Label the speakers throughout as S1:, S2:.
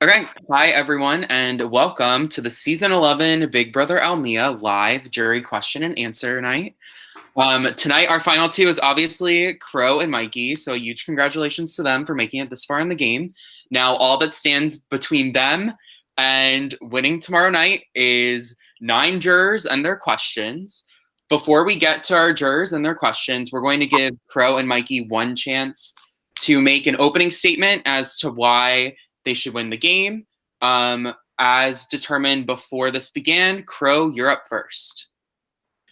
S1: Okay, hi everyone, and welcome to the season 11 Big Brother Almia live jury question and answer night. Tonight, our final two is obviously Crow and Mikey, so a huge congratulations to them for making it this far in the game. Now, all that stands between them and winning tomorrow night is 9 jurors and their questions. Before we get to our jurors and their questions, we're going to give Crow and Mikey one chance to make an opening statement as to why they should win the game. As determined before this began, Crow, you're up first.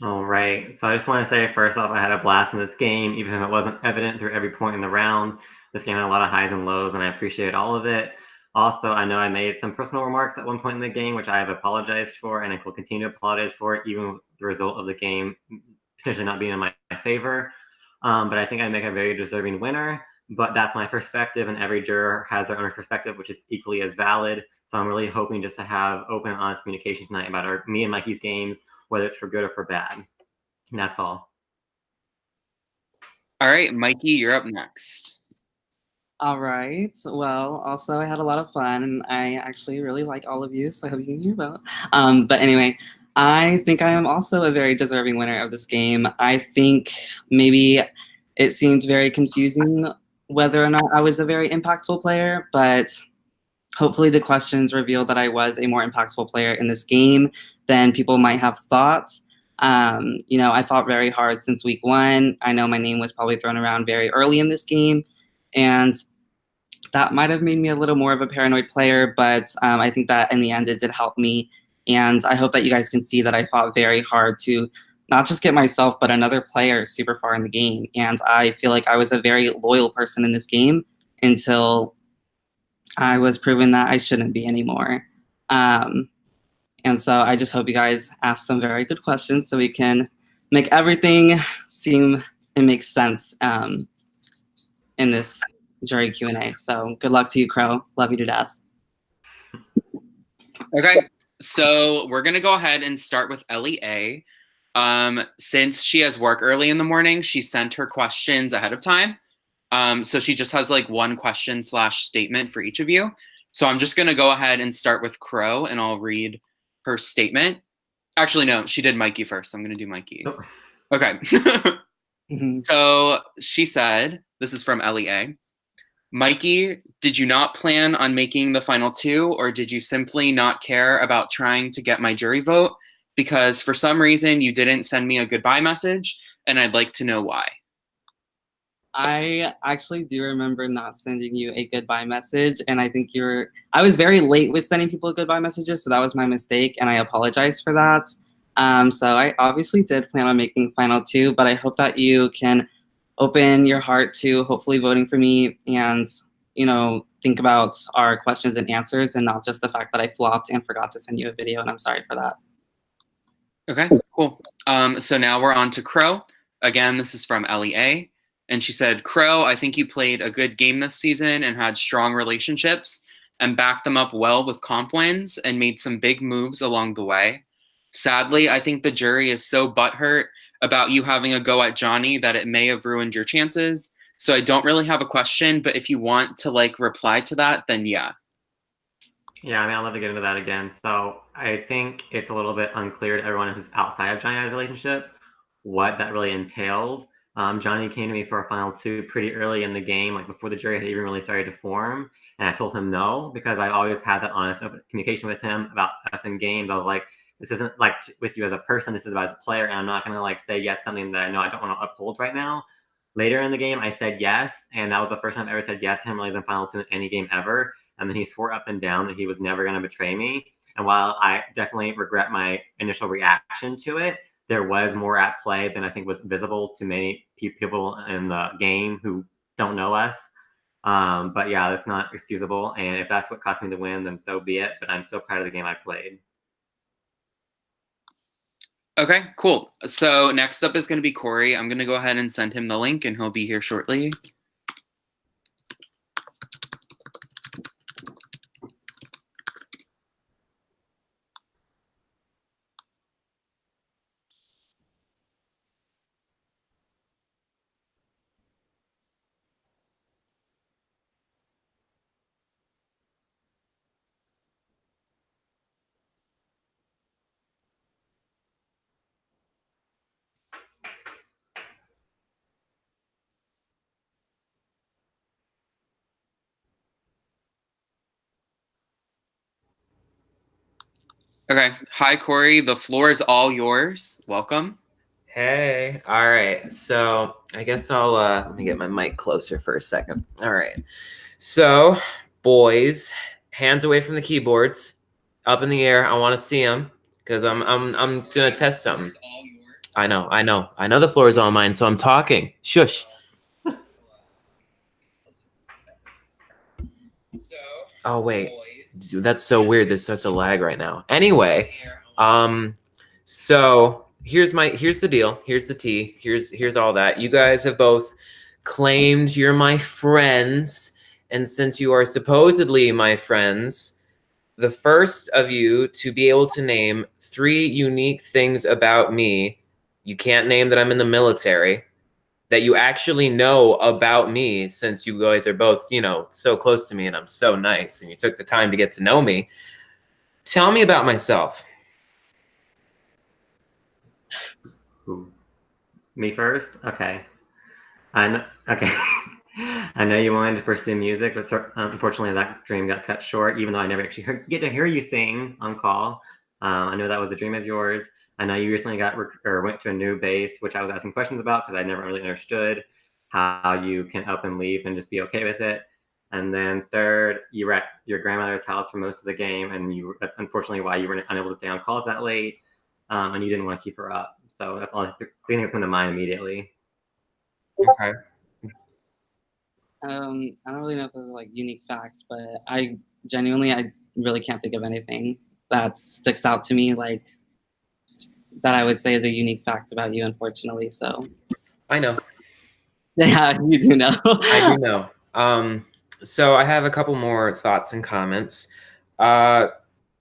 S2: All right. So I just want to say, first off, I had a blast in this game, even if it wasn't evident through every point in the round. This game had a lot of highs and lows, and I appreciate all of it. Also, I know I made some personal remarks at one point in the game, which I have apologized for, and I will continue to apologize for, even with the result of the game potentially not being in my favor. But I think I make a very deserving winner. But that's my perspective, and every juror has their own perspective, which is equally as valid. So I'm really hoping just to have open and honest communication tonight about me and Mikey's games, whether it's for good or for bad. And that's all.
S1: All right, Mikey, you're up next.
S3: All right. Well, also I had a lot of fun, and I actually really like all of you, so I hope you can hear about. But anyway, I think I am also a very deserving winner of this game. I think maybe it seemed very confusing whether or not I was a very impactful player, but hopefully the questions revealed that I was a more impactful player in this game than people might have thought. I fought very hard since week 1. I know my name was probably thrown around very early in this game, and that might have made me a little more of a paranoid player, but I think that in the end it did help me. And I hope that you guys can see that I fought very hard to not just get myself, but another player super far in the game. And I feel like I was a very loyal person in this game until I was proven that I shouldn't be anymore. And so I just hope you guys ask some very good questions so we can make everything seem and make sense in this jury Q&A. So good luck to you, Crow. Love you to death.
S1: Okay, so we're gonna go ahead and start with Ellie A. Since she has work early in the morning, she sent her questions ahead of time. So she just has like one question / statement for each of you. So I'm just gonna go ahead and start with Crow, and I'll read her statement. Actually, no, she did Mikey first. I'm gonna do Mikey.
S2: Oh.
S1: Okay. So she said, this is from Ellie A. Mikey, did you not plan on making the final 2, or did you simply not care about trying to get my jury vote? Because for some reason you didn't send me a goodbye message, and I'd like to know why.
S3: I actually do remember not sending you a goodbye message, and I think I was very late with sending people goodbye messages, so that was my mistake, and I apologize for that. So I obviously did plan on making final 2, but I hope that you can open your heart to hopefully voting for me and, think about our questions and answers and not just the fact that I flopped and forgot to send you a video, and I'm sorry for that.
S1: Okay, cool. So now we're on to Crow. Again, this is from Ellie A. And she said, Crow, I think you played a good game this season and had strong relationships and backed them up well with comp wins and made some big moves along the way. Sadly, I think the jury is so butthurt about you having a go at Johnny that it may have ruined your chances. So I don't really have a question, but if you want to reply to that, then yeah.
S2: Yeah, I mean, I'd love to get into that again. So I think it's a little bit unclear to everyone who's outside of Johnny and I's relationship what that really entailed. Johnny came to me for a final 2 pretty early in the game, like before the jury had even really started to form. And I told him no, because I always had that honest open communication with him about us in games. I was like, this isn't like with you as a person, this is about as a player, and I'm not gonna say yes something that I know I don't want to uphold right now. Later in the game, I said yes, and that was the first time I ever said yes to him really as a final 2 in any game ever. And then he swore up and down that he was never going to betray me. And while I definitely regret my initial reaction to it, there was more at play than I think was visible to many people in the game who don't know us. But yeah, that's not excusable. And if that's what cost me the win, then so be it. But I'm still proud of the game I played.
S1: Okay, cool. So next up is going to be Corey. I'm going to go ahead and send him the link, and he'll be here shortly. Okay. Hi, Corey. The floor is all yours. Welcome.
S4: Hey, all right. So I guess I'll let me get my mic closer for a second. All right. So, boys, hands away from the keyboards, up in the air. I want to see them because I'm gonna test something. I know the floor is all mine, so I'm talking. Shush. Oh wait, that's so weird. There's such a lag right now. Anyway, so here's the deal. Here's the tea. Here's all that. You guys have both claimed you're my friends, and since you are supposedly my friends, the first of you to be able to name 3 unique things about me. You can't name that I'm in the military. That you actually know about me, since you guys are both, so close to me and I'm so nice and you took the time to get to know me. Tell me about myself.
S2: Ooh. Me first? Okay. Okay. I know you wanted to pursue music, but unfortunately that dream got cut short, even though I never actually get to hear you sing on call. I know that was a dream of yours. I know you recently went to a new base, which I was asking questions about because I never really understood how you can up and leave and just be okay with it. And then third, you were at your grandmother's house for most of the game, and that's unfortunately why you were unable to stay on calls that late, and you didn't want to keep her up. So that's all the thing that's come to mind immediately.
S4: Okay.
S3: I don't really know if those are like unique facts, but I really can't think of anything that sticks out to me like that I would say is a unique fact about you, unfortunately. So
S4: I know.
S3: yeah, you do know.
S4: I do know. So I have a couple more thoughts and comments.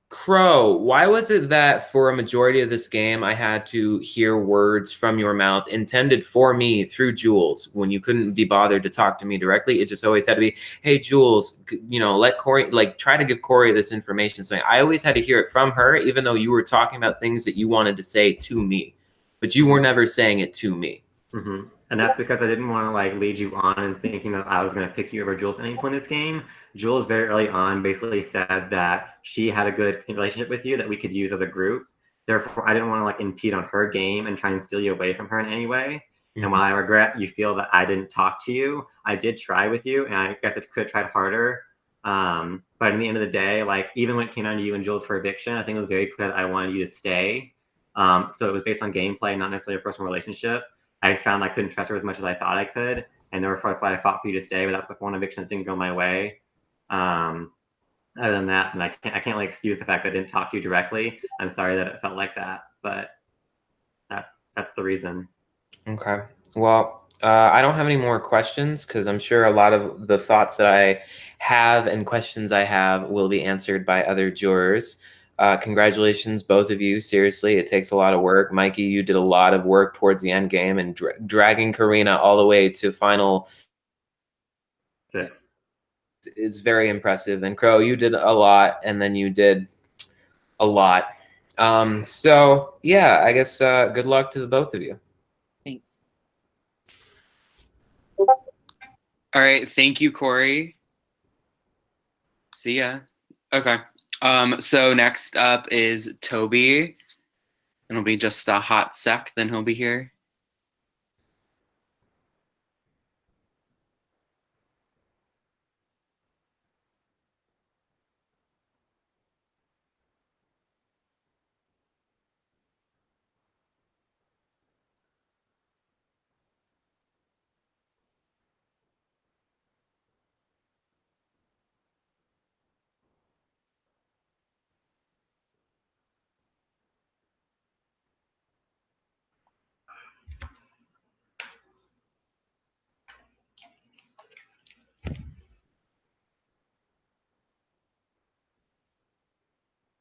S4: Crow, why was it that for a majority of this game I had to hear words from your mouth intended for me through Jules when you couldn't be bothered to talk to me directly? It just always had to be, hey, Jules, let Corey, try to give Corey this information. So I always had to hear it from her, even though you were talking about things that you wanted to say to me, but you were never saying it to me.
S2: Mm-hmm. And that's because I didn't want to lead you on and thinking that I was going to pick you over Jules at any point in this game. Jules very early on basically said that she had a good relationship with you that we could use as a group. Therefore, I didn't want to impede on her game and try and steal you away from her in any way.
S4: Mm-hmm.
S2: And while I regret you feel that I didn't talk to you, I did try with you, and I guess I could have tried harder. But in the end of the day, even when it came down to you and Jules for eviction, I think it was very clear that I wanted you to stay. So it was based on gameplay, not necessarily a personal relationship. I found I couldn't trust her as much as I thought I could, and therefore that's why I fought for you to stay. But that's the one eviction that didn't go my way. Other than that, then I can't excuse the fact that I didn't talk to you directly. I'm sorry that it felt like that, but that's the reason.
S4: Okay. Well, I don't have any more questions because I'm sure a lot of the thoughts that I have and questions I have will be answered by other jurors. Congratulations, both of you. Seriously, it takes a lot of work. Mikey, you did a lot of work towards the end game and dragging Karina all the way to final
S2: 6
S4: is very impressive. And Crow, you did a lot, and then you did a lot. So yeah, I guess good luck to the both of you.
S3: Thanks.
S1: All right. Thank you, Corey. See ya. Okay. So next up is Toby. It'll be just a hot sec, then he'll be here.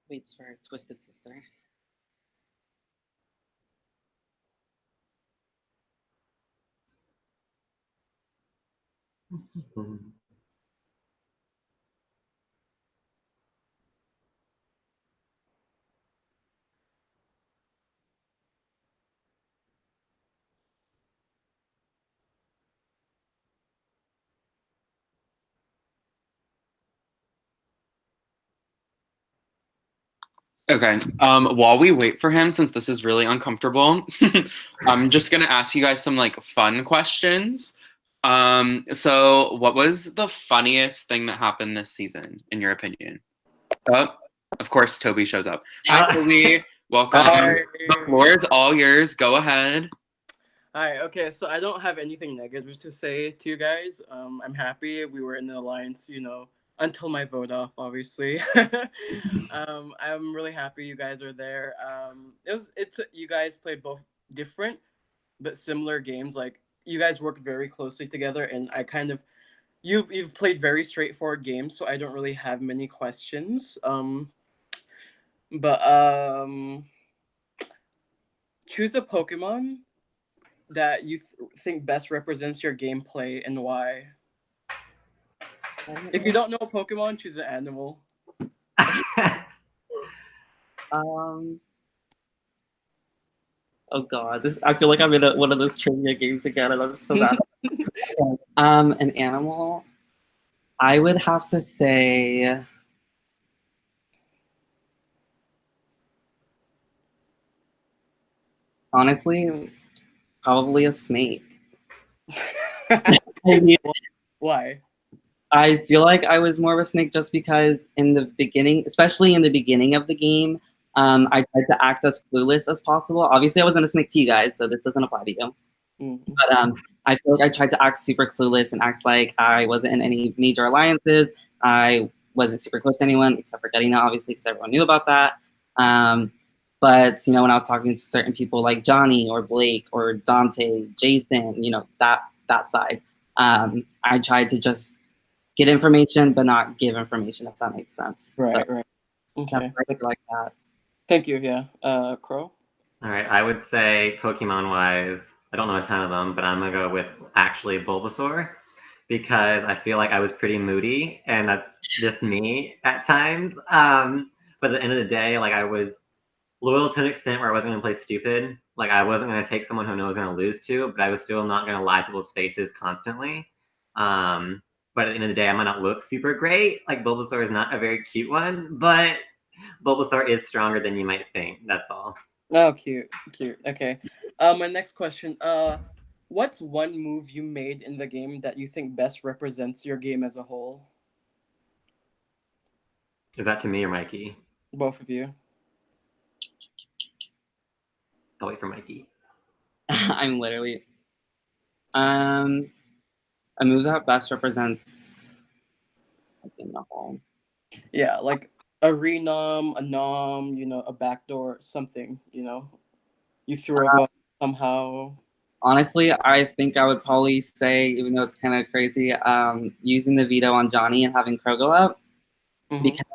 S3: Waits for Twisted Sister.
S1: Okay. While we wait for him, since this is really uncomfortable, I'm just gonna ask you guys some like fun questions. So what was the funniest thing that happened this season, in your opinion? Oh, of course, Toby shows up. Hi, Toby. Welcome.
S5: Hi.
S1: The floor is all yours. Go ahead.
S5: Hi. Okay, so I don't have anything negative to say to you guys. I'm happy we were in the alliance, until my vote off, obviously. I'm really happy you guys are there. You guys played both different but similar games. Like you guys worked very closely together, and I kind of you've played very straightforward games, so I don't really have many questions. But choose a Pokemon that you think best represents your gameplay and why. If you don't know Pokemon, choose an animal.
S3: Oh god, I feel like I'm in one of those trivia games again, and I'm so bad. An animal. I would have to say. Honestly, probably a snake. I mean,
S5: Why?
S3: I feel like I was more of a snake just because in the beginning, especially in the beginning of the game, I tried to act as clueless as possible. Obviously, I wasn't a snake to you guys, so this doesn't apply to you. But I feel like I tried to act super clueless and act like I wasn't in any major alliances. I wasn't super close to anyone except for Getting obviously, because everyone knew about that. But when I was talking to certain people like Johnny or Blake or Dante, Jason, that side, I tried to just get information but not give information, if that makes sense.
S5: Right,
S3: So,
S5: right. Okay.
S3: like that.
S5: Thank you. Yeah. Crow.
S2: All right, I would say Pokemon-wise, I don't know a ton of them, but I'm gonna go with actually Bulbasaur because I feel like I was pretty moody, and that's just me at times. But at the end of the day, like I was loyal to an extent where I wasn't gonna play stupid. Like I wasn't gonna take someone who I know I was gonna lose to, but I was still not gonna lie to people's faces constantly. But at the end of the day, I might not look super great. Like Bulbasaur is not a very cute one, but Bulbasaur is stronger than you might think. That's all.
S5: Oh, cute, cute. Okay. My next question. What's one move you made in the game that you think best represents your game as a whole?
S2: Is that to me or Mikey?
S5: Both of you.
S2: I'll wait for Mikey.
S3: I'm literally a move that best represents in the hall.
S5: Yeah, like a renom, a nom, a backdoor, something. You threw a vote somehow.
S3: Honestly, I think I would probably say, even though it's kind of crazy, using the veto on Johnny and having Crow go up. Because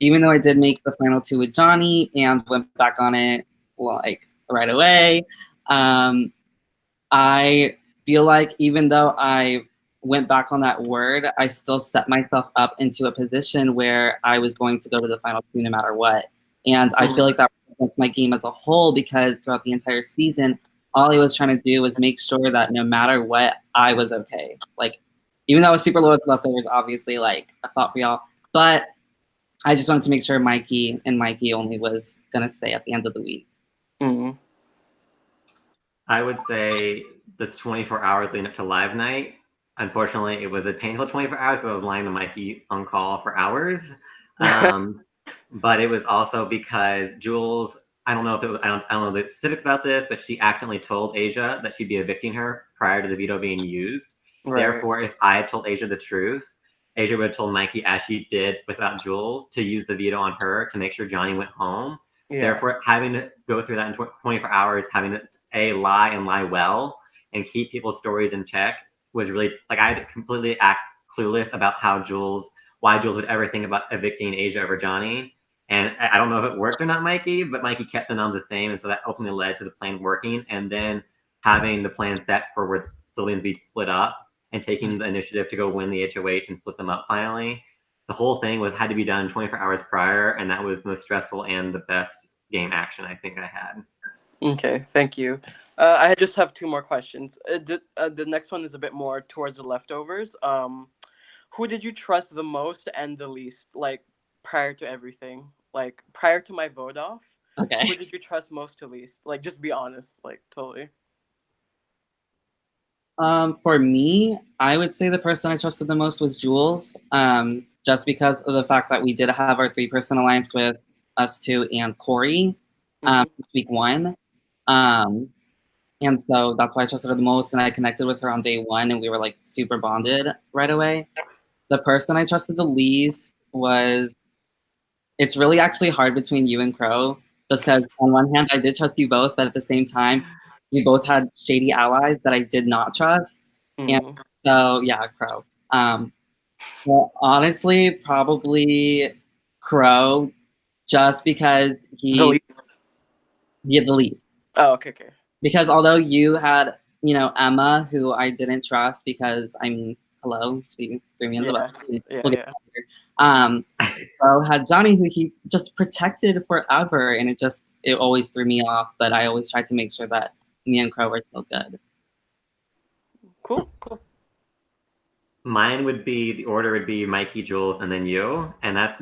S3: even though I did make the final two with Johnny and went back on it like right away, I feel like even though I went back on that word, I still set myself up into a position where I was going to go to the final two no matter what. And I feel like that represents my game as a whole, because throughout the entire season, all I was trying to do was make sure that no matter what, I was okay. Like, even though I was super low to leftovers, obviously, like, I thought for y'all. But I just wanted to make sure Mikey only was going to stay at the end of the week.
S5: Mm-hmm.
S2: I would say the 24 hours leading up to live night. Unfortunately, it was a painful 24 hours because I was lying to Mikey on call for hours. But it was also because Jules, I don't know if it was, I don't know the specifics about this, but she accidentally told Asia that she'd be evicting her prior to the veto being used.
S5: Right.
S2: Therefore, if I had told Asia the truth, Asia would have told Mikey, as she did without Jules, to use the veto on her to make sure Johnny went home.
S5: Yeah.
S2: Therefore, having to go through that in 24 hours, having to lie and lie well and keep people's stories in check was really, like, I had to completely act clueless about why Jules would ever think about evicting Asia over Johnny. And I don't know if it worked or not, Mikey, but Mikey kept the noms the same. And so that ultimately led to the plan working. And then having the plan set for where Sylvians be split up and taking the initiative to go win the HOH and split them up finally. The whole thing had to be done 24 hours prior. And that was the most stressful and the best game action I think I had.
S5: Okay, thank you. I just have two more questions. The next one is a bit more towards the leftovers. Who did you trust the most and the least, like prior to everything? like prior to my vote off,
S3: Okay.
S5: who did you trust most to least? Like, just be honest, like totally.
S3: For me, I would say the person I trusted the most was Jules. Just because of the fact that we did have our 3-person alliance with us two and Corey, week 1. And so that's why I trusted her the most, and I connected with her on day 1, and we were like super bonded right away. The person I trusted the least was, it's really actually hard between you and Crow, just because on one hand I did trust you both, but at the same time, we both had shady allies that I did not trust. And so yeah, Crow. Well, honestly, probably Crow, just because
S5: The least.
S3: the least.
S5: Oh, okay.
S3: Because although you had, Emma, who I didn't trust because, I mean, hello, she threw me in the bus. We'll get Crow had Johnny, who he just protected forever, and it always threw me off, but I always tried to make sure that me and Crow were still good.
S5: Cool.
S2: Mine would be, the order would be Mikey, Jules, and then you. And that's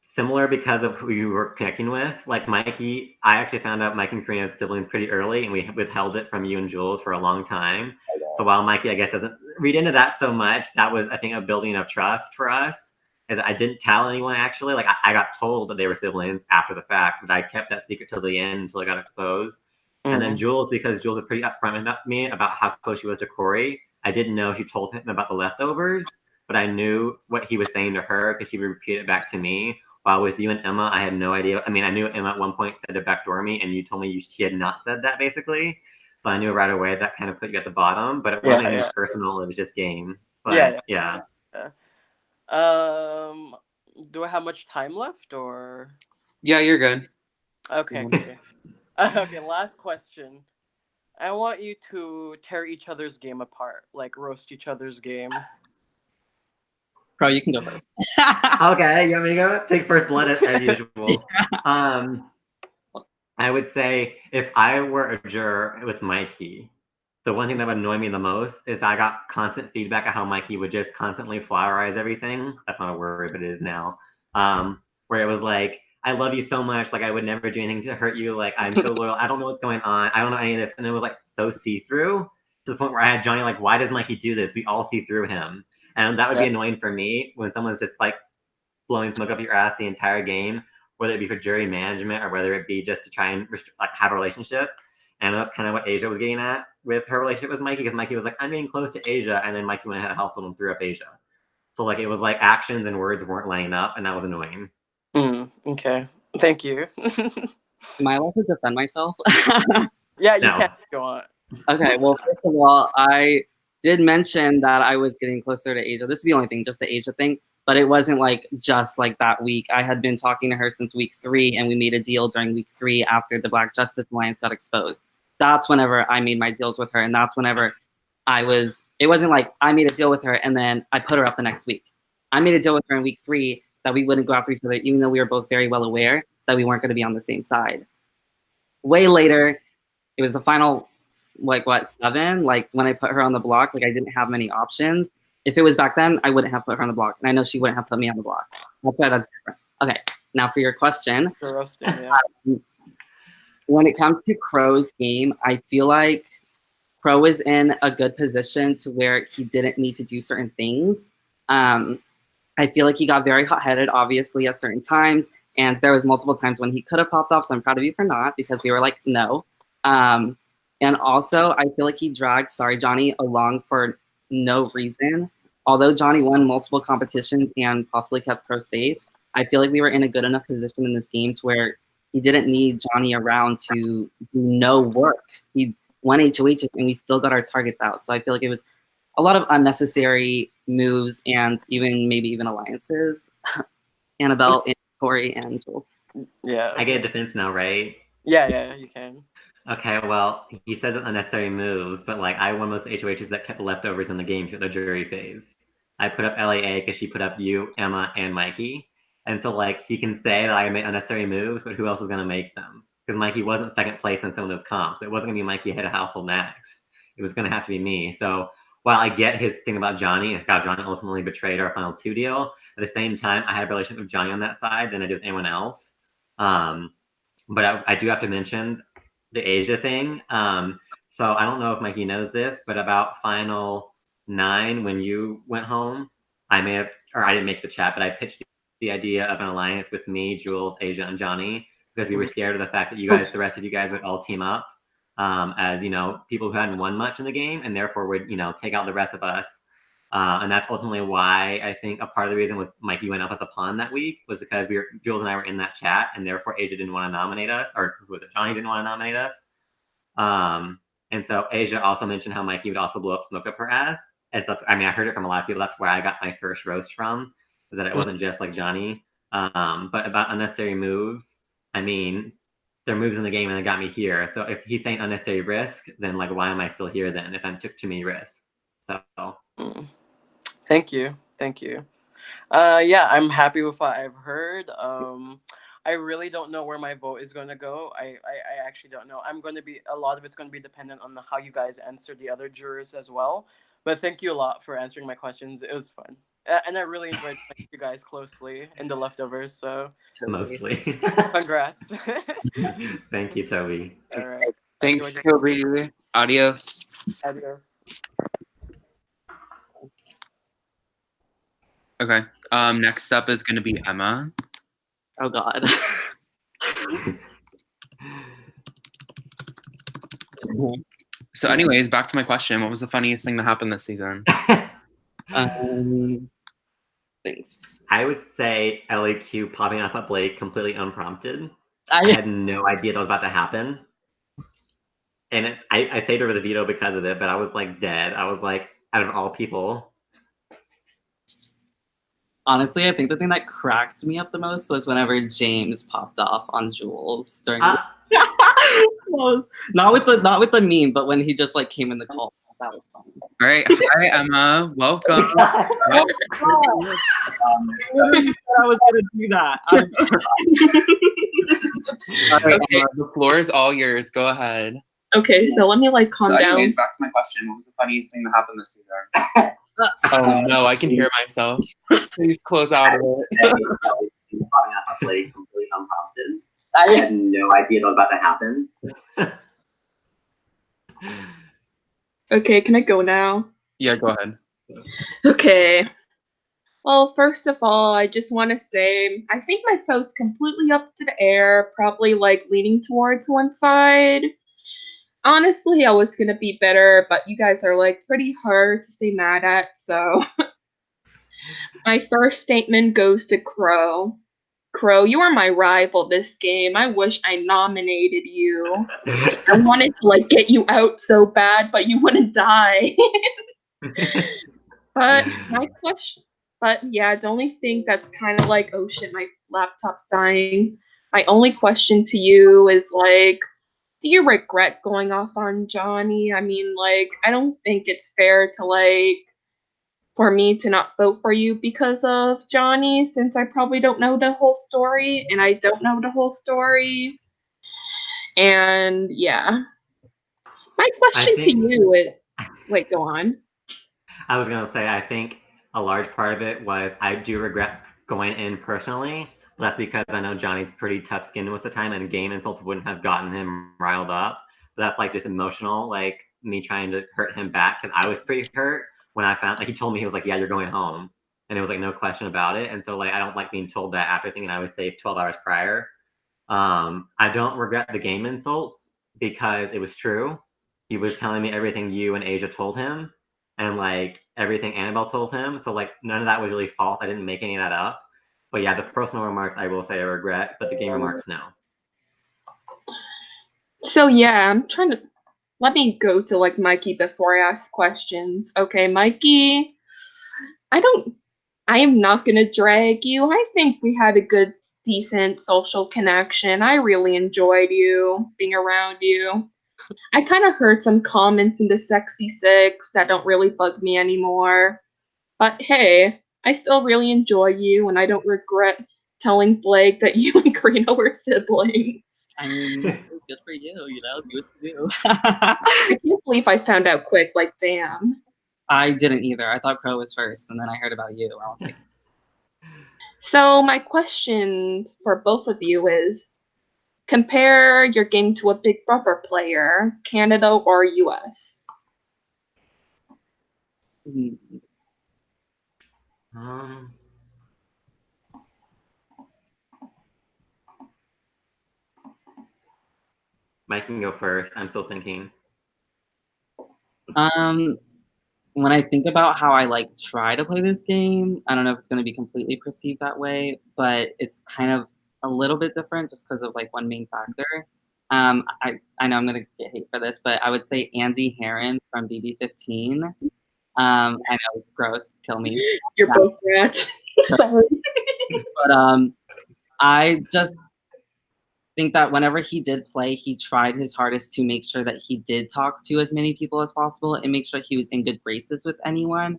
S2: similar because of who you were connecting with. Like Mikey, I actually found out Mike and Karina's siblings pretty early, and we withheld it from you and Jules for a long time. So while Mikey, I guess, doesn't read into that so much, that was, I think, a building of trust for us. Is I didn't tell anyone, actually. Like, I got told that they were siblings after the fact, but I kept that secret till the end until it got exposed. And then Jules, because Jules was pretty upfront about me about how close she was to Corey, I didn't know if she told him about the leftovers, but I knew what he was saying to her because she would repeat it back to me. While with you and Emma, I had no idea. I mean, I knew Emma at one point said to backdoor me, and you told me she had not said that, basically. So I knew right away that kind of put you at the bottom, but it wasn't anything personal. It was just game. But yeah.
S5: Do I have much time left, or?
S1: Yeah, you're good.
S5: Okay. Okay, last question. I want you to tear each other's game apart, like roast each other's game.
S3: Crow, you can go first.
S2: Okay, you want me to go? Take first blood as usual. I would say if I were a juror with Mikey, the one thing that would annoy me the most is I got constant feedback of how Mikey would just constantly flowerize everything. That's not a word, but it is now. Where it was like, I love you so much. Like, I would never do anything to hurt you. Like, I'm so loyal. I don't know what's going on. I don't know any of this. And it was like so see-through to the point where I had Johnny like, why does Mikey do this? We all see through him. And that would be annoying for me when someone's just like blowing smoke up your ass the entire game, whether it be for jury management or whether it be just to try and have a relationship. And that's kind of what Asia was getting at with her relationship with Mikey, because Mikey was like, I'm getting close to Asia, and then Mikey went ahead and hustled and threw up Asia. So like it was like actions and words weren't lining up, and that was annoying.
S5: Okay. Thank you.
S3: Am I allowed to defend myself?
S5: Yeah, you can if you want.
S3: Okay, well, first of all, I did mention that I was getting closer to Asia. This is the only thing, just the Asia thing. But it wasn't like just like that week. I had been talking to her since week 3, and we made a deal during week 3 after the Black Justice Alliance got exposed. That's whenever I made my deals with her, and that's whenever it wasn't like I made a deal with her and then I put her up the next week. I made a deal with her in week 3 that we wouldn't go after each other, even though we were both very well aware that we weren't going to be on the same side. Way later, it was the final, 7? Like, when I put her on the block, like, I didn't have many options. If it was back then, I wouldn't have put her on the block. And I know she wouldn't have put me on the block. That's why that's different. Okay, now for your question. When it comes to Crow's game, I feel like Crow is in a good position to where he didn't need to do certain things. I feel like he got very hot-headed, obviously, at certain times. And there was multiple times when he could have popped off, so I'm proud of you for not, because we were like, no. And also, I feel like he dragged Sorry Johnny along for no reason. Although Johnny won multiple competitions and possibly kept Crow safe, I feel like we were in a good enough position in this game to where he didn't need Johnny around to do no work. He won HOH and we still got our targets out. So I feel like it was a lot of unnecessary moves and maybe even alliances. Annabelle, and Corey, and Jules.
S5: Yeah.
S2: I get a defense now, right?
S5: Yeah, you can.
S2: Okay, well, he said unnecessary moves, but like I won most of the HOHs that kept leftovers in the game through the jury phase. I put up LAA because she put up you, Emma, and Mikey. And so like he can say that I made unnecessary moves, but who else was gonna make them? Because Mikey wasn't second place in some of those comps. It wasn't gonna be Mikey ahead of Household next. It was gonna have to be me. So while I get his thing about Johnny and how Johnny ultimately betrayed our final 2 deal, at the same time I had a relationship with Johnny on that side than I did with anyone else. But I do have to mention the Asia thing. So I don't know if Mikey knows this, but about final 9, when you went home, I didn't make the chat, but I pitched the idea of an alliance with me, Jules, Asia, and Johnny, because we were scared of the fact that the rest of you guys would all team up as, people who hadn't won much in the game, and therefore would, take out the rest of us. And that's ultimately why I think a part of the reason was Mikey went up as a pawn that week was because Jules and I were in that chat, and therefore Asia didn't want to nominate us, or who was it? Johnny didn't want to nominate us. And so Asia also mentioned how Mikey would also blow up smoke up her ass. And so I heard it from a lot of people. That's where I got my first roast from, is that it wasn't just like Johnny. But about unnecessary moves, they're moves in the game and they got me here. So if he's saying unnecessary risk, then like why am I still here then if I took too many risks? So
S5: Thank you. Yeah, I'm happy with what I've heard. I really don't know where my vote is going to go. I actually don't know. A lot of it's going to be dependent on how you guys answer the other jurors as well. But thank you a lot for answering my questions. It was fun. And I really enjoyed playing you guys closely in the leftovers. So
S2: mostly.
S5: congrats.
S2: Thank you, Toby.
S5: All right.
S1: Thanks, Toby. Adios.
S5: Adios.
S1: Okay. Next up is going to be Emma.
S3: Oh God.
S1: So, anyways, back to my question. What was the funniest thing that happened this season?
S3: Thanks.
S2: I would say LAQ popping off at Blake completely unprompted. I had no idea that was about to happen. And I saved over the veto because of it, but I was like dead. I was like, out of all people.
S3: Honestly, I think the thing that cracked me up the most was whenever James popped off on Jules during not with the meme, but when he just like came in the call. That was fun.
S1: All right. Hi, Emma. Welcome.
S3: I was gonna do that.
S1: All right, Emma, the floor is all yours. Go ahead.
S6: Okay, so let me calm down.
S1: Anyways, back to my question. What was the funniest thing that happened this season? Oh no, I can hear myself. Please close out of it.
S2: Popping off at Blake completely unprompted. I had no idea that was about to happen.
S6: Okay, can I go now?
S1: Yeah, go ahead.
S6: Okay. Well, first of all, I just want to say I think my vote's completely up to the air, probably leaning towards one side. Honestly, I was gonna be better, but you guys are pretty hard to stay mad at, so my first statement goes to Crow. Crow, you are my rival this game. I wish I nominated you. I wanted to get you out so bad, but you wouldn't die. But yeah, the only thing that's kind of oh shit, my laptop's dying. My only question to you is do you regret going off on Johnny? I don't think it's fair to for me to not vote for you because of Johnny, since I probably don't know the whole story, and I don't know the whole story. And yeah. My question to you is wait, go on.
S2: I was gonna say I think a large part of it was I do regret going in personally. That's because I know Johnny's pretty tough skinned most of the time, and game insults wouldn't have gotten him riled up. But that's just emotional, me trying to hurt him back, because I was pretty hurt when I found he told me, he was like, yeah, you're going home, and it was no question about it. And so I don't like being told that after thinking I was safe 12 hours prior. I don't regret the game insults because it was true. He was telling me everything you and Asia told him, and everything Annabelle told him. So none of that was really false. I didn't make any of that up. But yeah, the personal remarks I will say I regret, but the game remarks no.
S6: So yeah, I'm trying to let me go to Mikey before I ask questions. Okay, Mikey, I am not gonna drag you. I think we had a good, decent social connection. I really enjoyed being around you. I kind of heard some comments in the Sexy Six that don't really bug me anymore. But hey, I still really enjoy you, and I don't regret telling Blake that you and Karina were siblings.
S3: I mean, it was good for you, do what you do.
S6: I can't believe I found out quick, damn.
S3: I didn't either. I thought Crow was first, and then I heard about you. I was like...
S6: So my questions for both of you is compare your game to a Big Brother player, Canada or US.
S3: Hmm.
S2: Um, Mike can go first. I'm still thinking.
S3: When I think about how I like try to play this game, I don't know if it's going to be completely perceived that way, but it's kind of a little bit different just because of like one main factor. I know I'm going to get hate for this, but I would say Andy Heron from BB15. I know, gross, kill me.
S6: You're both rats. Sorry.
S3: But I just think that whenever he did play, he tried his hardest to make sure that he did talk to as many people as possible and make sure he was in good graces with anyone.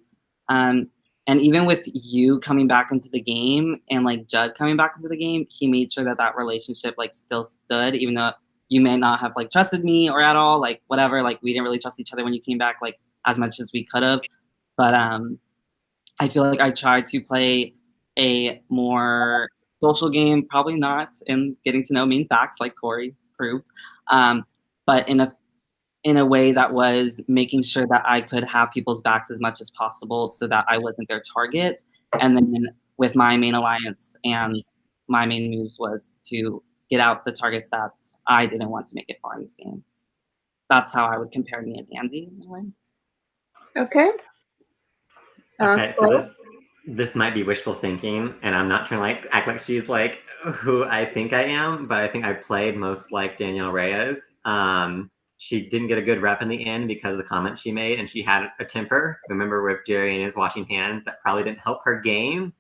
S3: And even with you coming back into the game and like Judd coming back into the game, he made sure that that relationship like still stood, even though you may not have like trusted me or at all, like whatever. Like we didn't really trust each other when you came back, like as much as we could have. But I feel like I tried to play a more social game, probably not in getting to know main facts like Corey proved, but in a way that was making sure that I could have people's backs as much as possible so that I wasn't their target. And then with my main alliance and my main moves was to get out the targets that I didn't want to make it far in this game. That's how I would compare me and Andy in a way.
S6: Okay.
S2: Okay, so
S6: Crow?
S2: this might be wishful thinking, and I'm not trying to like act like she's like who I think I am, but I think I played most like Danielle Reyes. She didn't get a good rep in the end because of the comments she made, and she had a temper. Remember with Jerry and his washing hands, that probably didn't help her game,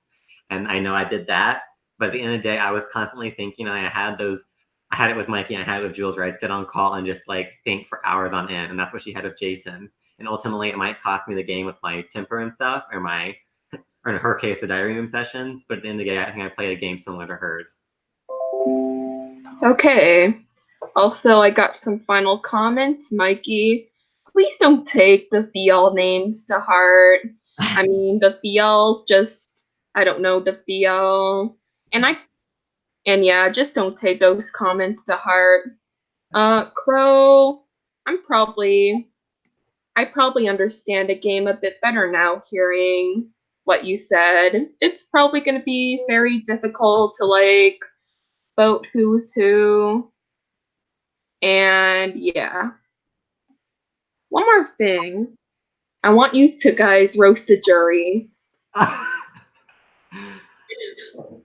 S2: and I know I did that. But at the end of the day, I was constantly thinking, and I had it with Mikey, and I had it with Jules, where I'd sit on call and just like think for hours on end, and that's what she had with Jason. And ultimately, it might cost me the game with my temper and stuff, or in her case, the diary room sessions. But at the end of the day, I think I played a game similar to hers.
S6: Okay. Also, I got some final comments. Mikey, please don't take the Fiel names to heart. I mean, the Fiel's just, I don't know, the Fiel. And yeah, just don't take those comments to heart. Crow, I probably understand the game a bit better now hearing what you said. It's probably going to be very difficult to like vote who's who. And yeah. One more thing. I want you to guys roast the jury.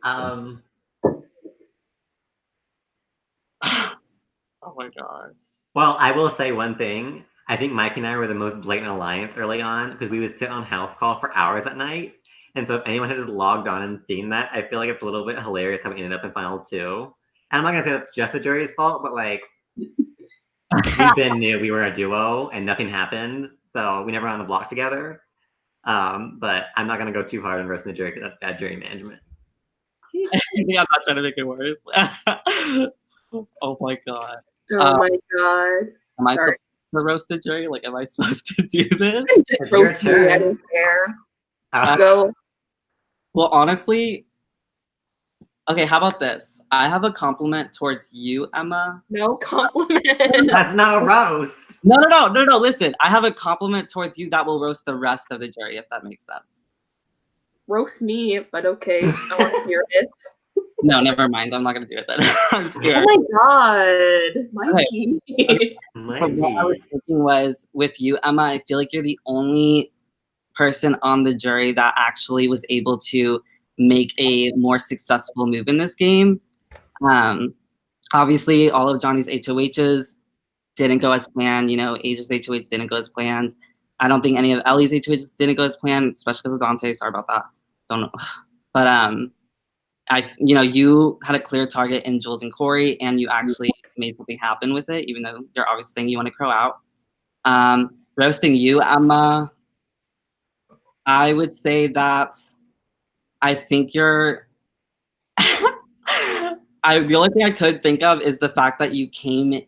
S2: um,
S3: Oh my god.
S2: well, I will say one thing. I think Mike and I were the most blatant alliance early on because we would sit on house call for hours at night. And so if anyone had just logged on and seen that, I feel like it's a little bit hilarious how we ended up in final two. And I'm not gonna say that's just the jury's fault, but like we then knew we were a duo and nothing happened, so we never went on the block together. But I'm not gonna go too hard on roasting the jury because that's bad jury management.
S3: Yeah, I'm not trying to make it worse. Oh my god.
S6: Oh my god.
S3: Am I
S6: Sorry.
S3: supposed to roast the jury? Like, am I supposed to do this?
S6: Just
S2: It's your
S6: roast me, I
S2: turn.
S6: don't care.
S2: Uh,
S6: Go.
S3: Well, honestly, okay, how about this? I have a compliment towards you, Emma.
S6: No compliment.
S2: That's not a roast.
S3: No, listen. I have a compliment towards you that will roast the rest of the jury, if that makes sense.
S6: Roast me, but okay. I want to hear this.
S3: No, never mind. I'm not going to do it then. I'm scared.
S6: Oh my god. Mikey.
S3: But what I was thinking was, with you, Emma, I feel like you're the only person on the jury that actually was able to make a more successful move in this game. Obviously, all of Johnny's HOHs didn't go as planned. You know, Asia's HOH didn't go as planned. I don't think any of Ellie's HOHs didn't go as planned, especially because of Dante. Sorry about that. Don't know. But you had a clear target in Jules and Corey, and you actually made something happen with it, even though you're obviously saying you want to crow out. Roasting you, Emma, I would say that I think you're. The only thing I could think of is the fact that you came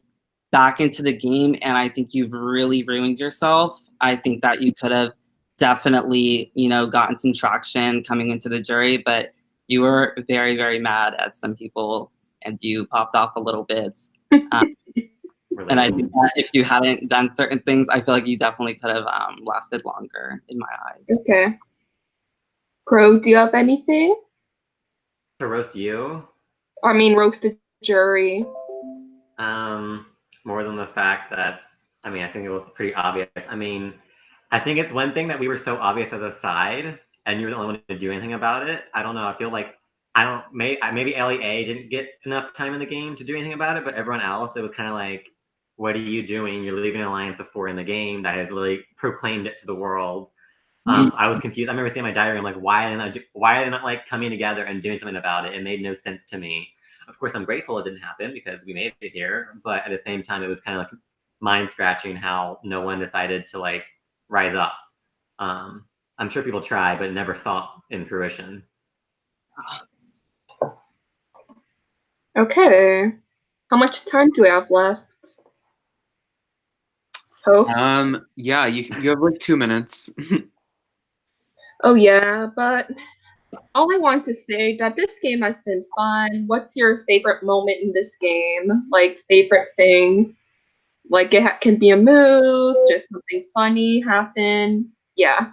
S3: back into the game, and I think you've really ruined yourself. I think that you could have definitely, gotten some traction coming into the jury, but you were very, very mad at some people and you popped off a little bit. And I think that if you hadn't done certain things, I feel like you definitely could have lasted longer in my eyes.
S6: Okay. Crow, do you have anything?
S2: To roast you?
S6: I mean, roast the jury.
S2: More than the fact that, I mean, I think it was pretty obvious. I mean, I think it's one thing that we were so obvious as a side, and you were the only one to do anything about it. I don't know. I feel like maybe Ellie A didn't get enough time in the game to do anything about it, but everyone else, it was kind of like, what are you doing? You're leaving an alliance of 4 in the game that has literally proclaimed it to the world. So I was confused. I remember seeing my diary. I'm like, why are they not like coming together and doing something about it? It made no sense to me. Of course, I'm grateful it didn't happen because we made it here. But at the same time, it was kind of like mind scratching how no one decided to like rise up. I'm sure people tried, but never saw it in fruition.
S6: Okay. How much time do we have left? Host?
S1: Yeah, you have like 2 minutes.
S6: Oh yeah, but all I want to say that this game has been fun. What's your favorite moment in this game? Like favorite thing? Like it can be a mood, just something funny happen. Yeah.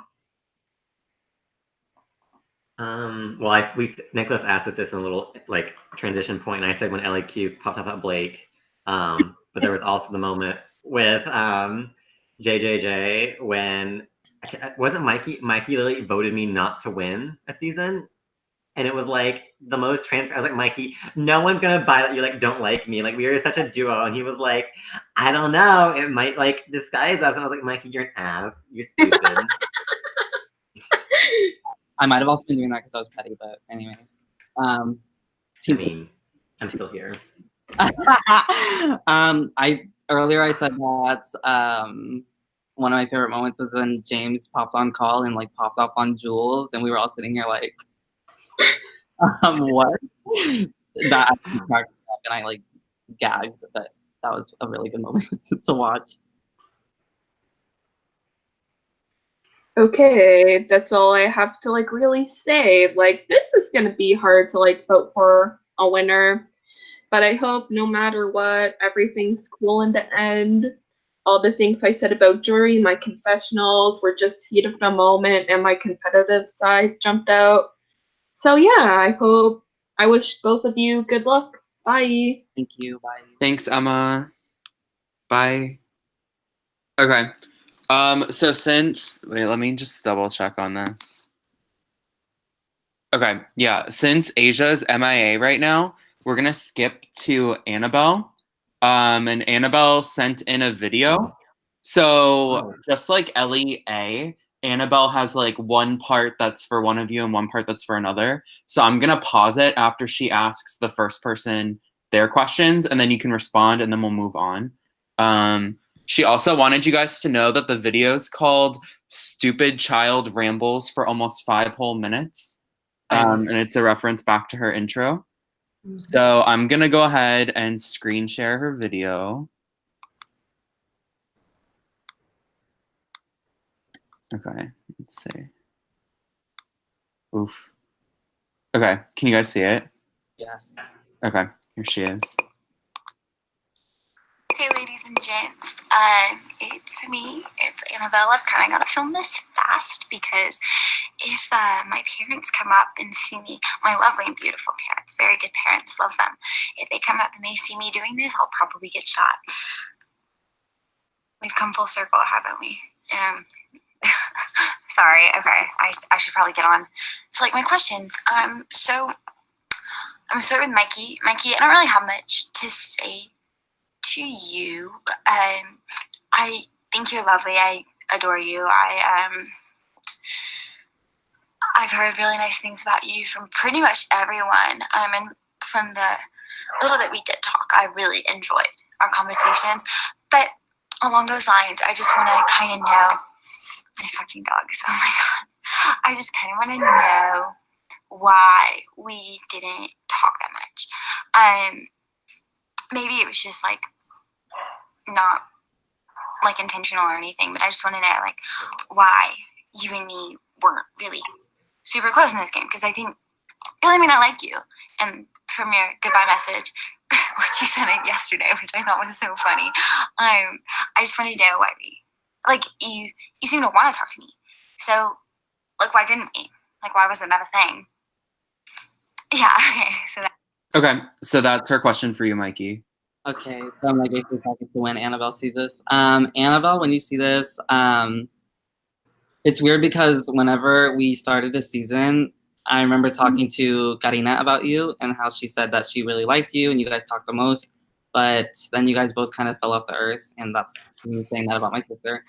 S2: Well, Nicholas asked us this in a little like transition point, and I said when LAQ popped up at Blake. But there was also the moment with JJJ when wasn't Mikey literally voted me not to win a season, and it was like the most transfer. I was like, Mikey, no one's gonna buy that you like don't like me. Like we were such a duo, and he was like, I don't know, it might like disguise us. And I was like, Mikey, you're an ass. You're stupid.
S3: I might have also been doing that because I was petty, but anyway.
S2: I mean, I'm still here.
S3: Earlier I said that one of my favorite moments was when James popped on call and like popped off on Jules, and we were all sitting here like, what? That actually cracked me up, and I like gagged, but that was a really good moment to watch.
S6: Okay, that's all I have to like really say. Like this is gonna be hard to like vote for a winner, but I hope no matter what, everything's cool in the end. All the things I said about jury, my confessionals were just heat of the moment, and my competitive side jumped out. So yeah, I wish both of you good luck. Bye.
S3: Thank you. Bye.
S1: Thanks, Emma. Bye. Okay. So let me just double check on this. Okay, yeah, since Asia's MIA right now, we're gonna skip to Annabelle. And Annabelle sent in a video. So just like Ellie A, Annabelle has like one part that's for one of you and one part that's for another. So I'm gonna pause it after she asks the first person their questions, and then you can respond, and then we'll move on. She also wanted you guys to know that the video is called Stupid Child Rambles for almost 5 whole minutes. And it's a reference back to her intro. So I'm going to go ahead and screen share her video. Okay, let's see. Oof. Okay, can you guys see it?
S3: Yes.
S1: Okay, here she is.
S7: Hey ladies and gents, it's me, it's Annabelle. I've kind of got to film this fast because if my parents come up and see me, my lovely and beautiful parents, very good parents, love them. If they come up and they see me doing this, I'll probably get shot. We've come full circle, haven't we? Sorry, okay, I should probably get on to like my questions. So I'm starting with Mikey. Mikey, I don't really have much to say to you. I think you're lovely. I adore you. I've heard really nice things about you from pretty much everyone. And from the little that we did talk, I really enjoyed our conversations. But along those lines, I just want to kind of know my fucking dogs. Oh my god! I just kind of want to know why we didn't talk that much. Maybe it was just like not like intentional or anything, but I just want to know like why you and me weren't really super close in this game, because I think it only mean I like you. And from your goodbye message, which you sent it yesterday, which I thought was so funny, I just wanted to know why you seem to want to talk to me. So, like, why didn't we? Like, why wasn't that a thing? Yeah,
S1: Okay, so that's her question for you, Mikey.
S3: Okay, so I'm like basically talking to when Annabelle sees this. Annabelle, when you see this, it's weird because whenever we started this season, I remember talking to Karina about you and how she said that she really liked you and you guys talked the most, but then you guys both kind of fell off the earth, and that's me saying that about my sister.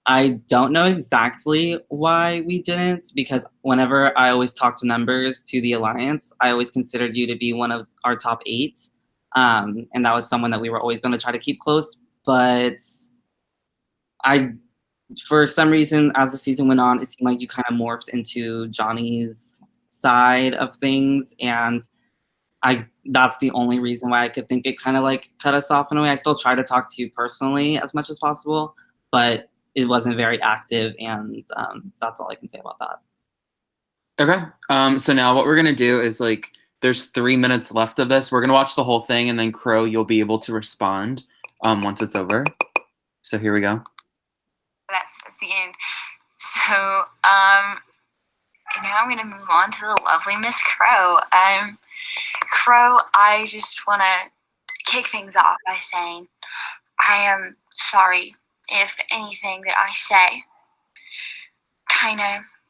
S3: I don't know exactly why we didn't, because whenever I always talk to members to the Alliance, I always considered you to be one of our top 8. And that was someone that we were always going to try to keep close. But for some reason, as the season went on, it seemed like you kind of morphed into Johnny's side of things. And that's the only reason why I could think it kind of like cut us off in a way. I still try to talk to you personally as much as possible, but it wasn't very active, and that's all I can say about that.
S1: Okay. So now what we're gonna do is there's 3 minutes left of this. We're gonna watch the whole thing, and then Crow, you'll be able to respond once it's over. So here we go.
S7: that's the end. So now I'm gonna move on to the lovely Miss Crow. Crow, I just wanna kick things off by saying I am sorry if anything that I say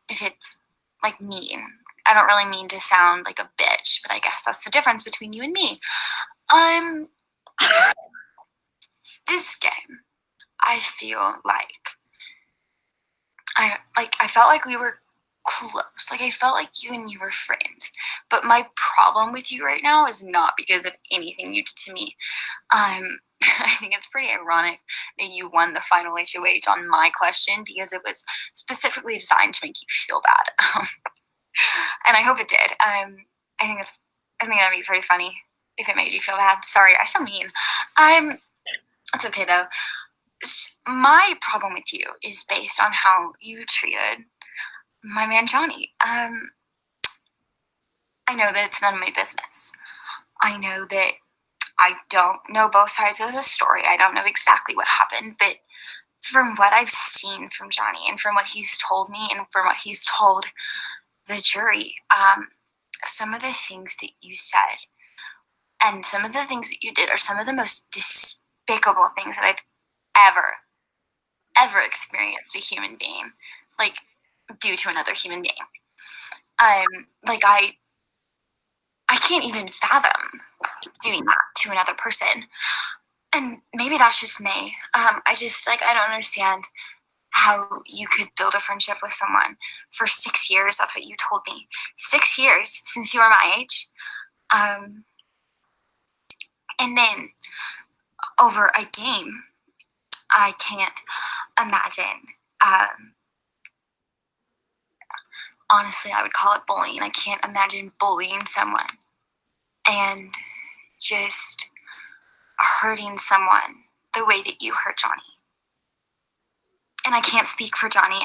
S7: if it's like mean. I don't really mean to sound like a bitch, but I guess that's the difference between you and me. This game, I feel like I felt like we were close. Like I felt like you and you were friends. But my problem with you right now is not because of anything you did to me. I think it's pretty ironic that you won the final HOH on my question because it was specifically designed to make you feel bad. And I hope it did. I think that'd be pretty funny if it made you feel bad. Sorry, I so mean. It's okay though. My problem with you is based on how you treated my man Johnny. I know that it's none of my business. I know that I don't know both sides of the story. I don't know exactly what happened, but from what I've seen from Johnny and from what he's told me and from what he's told the jury, some of the things that you said and some of the things that you did are some of the most despicable things that I've ever experienced a human being, do to another human being. I can't even fathom doing that to another person. And maybe that's just me. I don't understand how you could build a friendship with someone for 6 years. That's what you told me. 6 years since you were my age. And then over a game, I can't imagine. Honestly, I would call it bullying. I can't imagine bullying someone and just hurting someone the way that you hurt Johnny. And I can't speak for Johnny.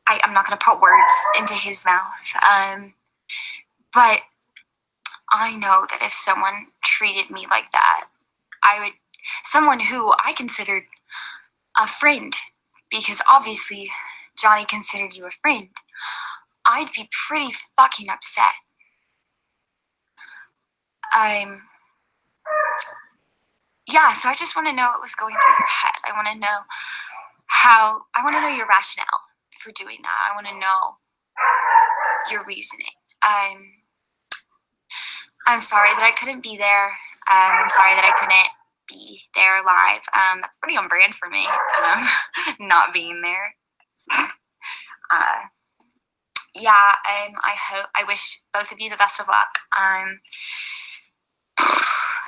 S7: I'm not going to put words into his mouth. But I know that if someone treated me like that, someone who I considered a friend, because obviously Johnny considered you a friend, I'd be pretty fucking upset. Yeah, so I just want to know what was going through your head. I want to know your rationale for doing that. I want to know your reasoning. I'm sorry that I couldn't be there. I'm sorry that I couldn't be there live. That's pretty on brand for me, not being there. I wish both of you the best of luck.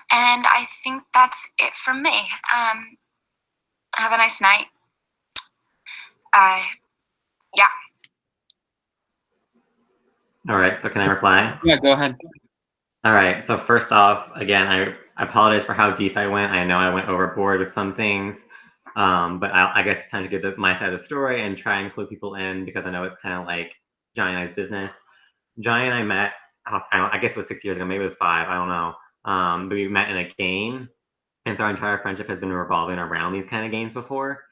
S7: And I think that's it from me. Have a nice night. Yeah.
S2: All right, so can I reply?
S1: Yeah, go ahead.
S2: All right, so first off, again, I apologize for how deep I went. I know I went overboard with some things, but I guess it's time to give my side of the story and try and clue people in, because I know it's kind of like Johnny and I's business. Johnny and I met, I guess it was 6 years ago, maybe it was 5, I don't know. But we met in a game, and so our entire friendship has been revolving around these kind of games before.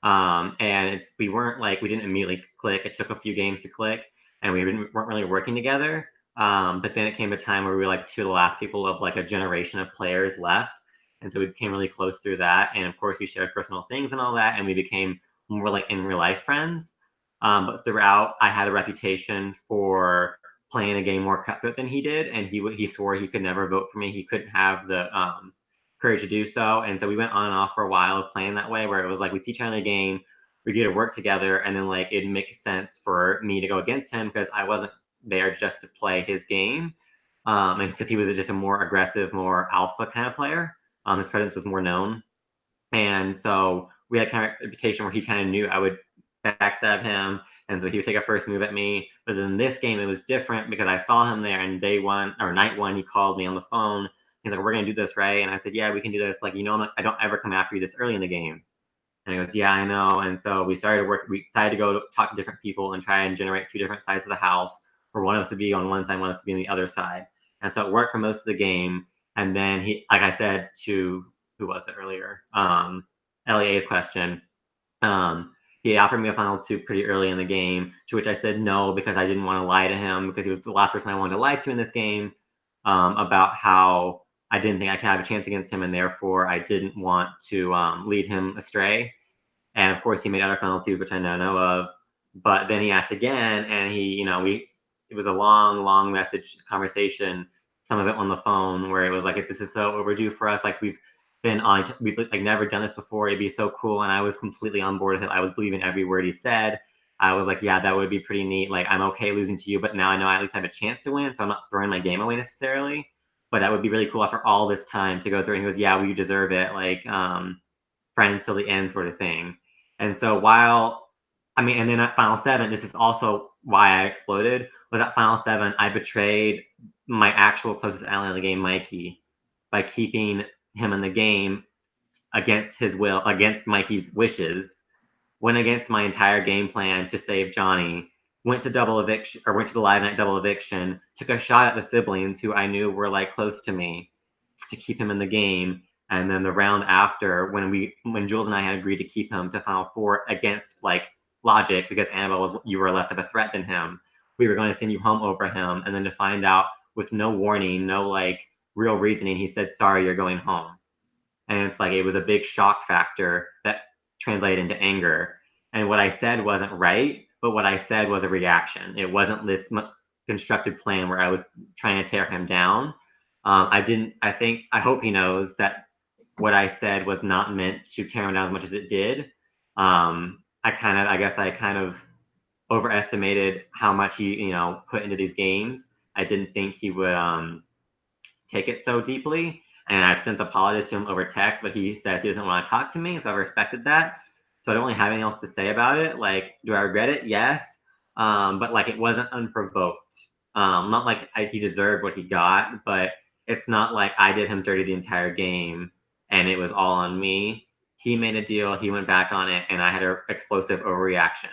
S2: And we didn't immediately click. It took a few games to click, and weren't really working together. But then it came a time where we were like two of the last people of like a generation of players left, and so we became really close through that. And of course, we shared personal things and all that, and we became more like in real life friends. But throughout, I had a reputation for playing a game more cutthroat than he did, and he swore he could never vote for me. He couldn't have the courage to do so. And so we went on and off for a while of playing that way, where it was like we teach each other a game, we get to work together, and then like it'd make sense for me to go against him because I wasn't there just to play his game. And because he was just a more aggressive, more alpha kind of player. His presence was more known. And so we had kind of a reputation where he kind of knew I would backstab him. And so he would take a first move at me. But in this game, it was different because I saw him there, and night one, he called me on the phone. He's like, "We're going to do this, right?" And I said, "Yeah, we can do this. Like, I don't ever come after you this early in the game." And he goes, "Yeah, I know." And so we decided to go talk to different people and try and generate two different sides of the house, for one of us to be on one side, one of us to be on the other side. And so it worked for most of the game. And then like I said to, who was it earlier? LEA's question. He offered me a final two pretty early in the game, to which I said no because I didn't want to lie to him because he was the last person I wanted to lie to in this game, about how I didn't think I could have a chance against him, and therefore I didn't want to lead him astray. And of course, he made other final twos, which I now know of. But then he asked again, and it was a long, long message conversation. Some of it on the phone, where it was like, "If this is so overdue for us, like we've like never done this before. It'd be so cool." And I was completely on board with it. I was believing every word he said. I was like, "Yeah, that would be pretty neat. Like, I'm okay losing to you, but now I know I at least have a chance to win, so I'm not throwing my game away necessarily. But that would be really cool after all this time to go through." And he goes, "Yeah, well, you deserve it. Like, friends till the end sort of thing." And so and then at Final 7, this is also why I exploded, was at Final 7, I betrayed my actual closest ally in the game, Mikey, by keeping him in the game against his will, against Mikey's wishes, went against my entire game plan to save Johnny, went to the live night double eviction, took a shot at the siblings who I knew were like close to me to keep him in the game. And then the round after, when Jules and I had agreed to keep him to Final Four against like logic, because you were less of a threat than him, we were going to send you home over him, and then to find out with no warning, no like real reasoning, he said, "Sorry, you're going home." And it's like it was a big shock factor that translated into anger. And what I said wasn't right, but what I said was a reaction. It wasn't this constructed plan where I was trying to tear him down. I hope he knows that what I said was not meant to tear him down as much as it did. I guess I kind of overestimated how much he, put into these games. I didn't think he would take it so deeply. And I've since apologized to him over text, but he says he doesn't want to talk to me, so I've respected that. So I don't really have anything else to say about it. Like, do I regret it? Yes. But like, it wasn't unprovoked. Not like he deserved what he got, but it's not like I did him dirty the entire game and it was all on me. He made a deal, he went back on it, and I had an explosive overreaction.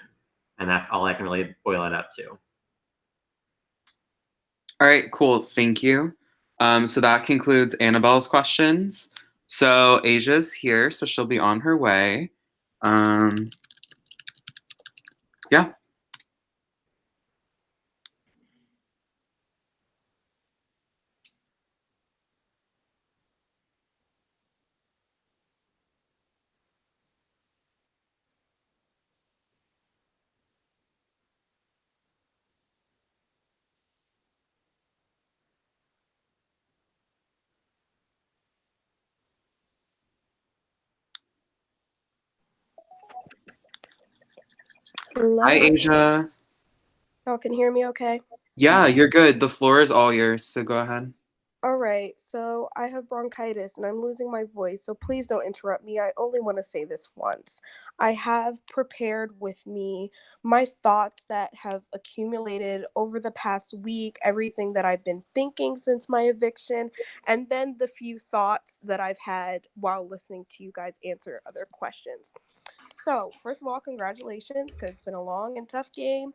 S2: And that's all I can really boil it up to.
S1: All right, cool. Thank you. So that concludes Annabelle's questions. So Asia's here, so she'll be on her way. Yeah.
S8: Hello.
S1: Hi, Asia.
S8: Y'all can hear me okay?
S1: Yeah, you're good. The floor is all yours, so go ahead.
S8: All right. So I have bronchitis and I'm losing my voice, so please don't interrupt me. I only want to say this once. I have prepared with me my thoughts that have accumulated over the past week, everything that I've been thinking since my eviction, and then the few thoughts that I've had while listening to you guys answer other questions. So, first of all, congratulations, because it's been a long and tough game.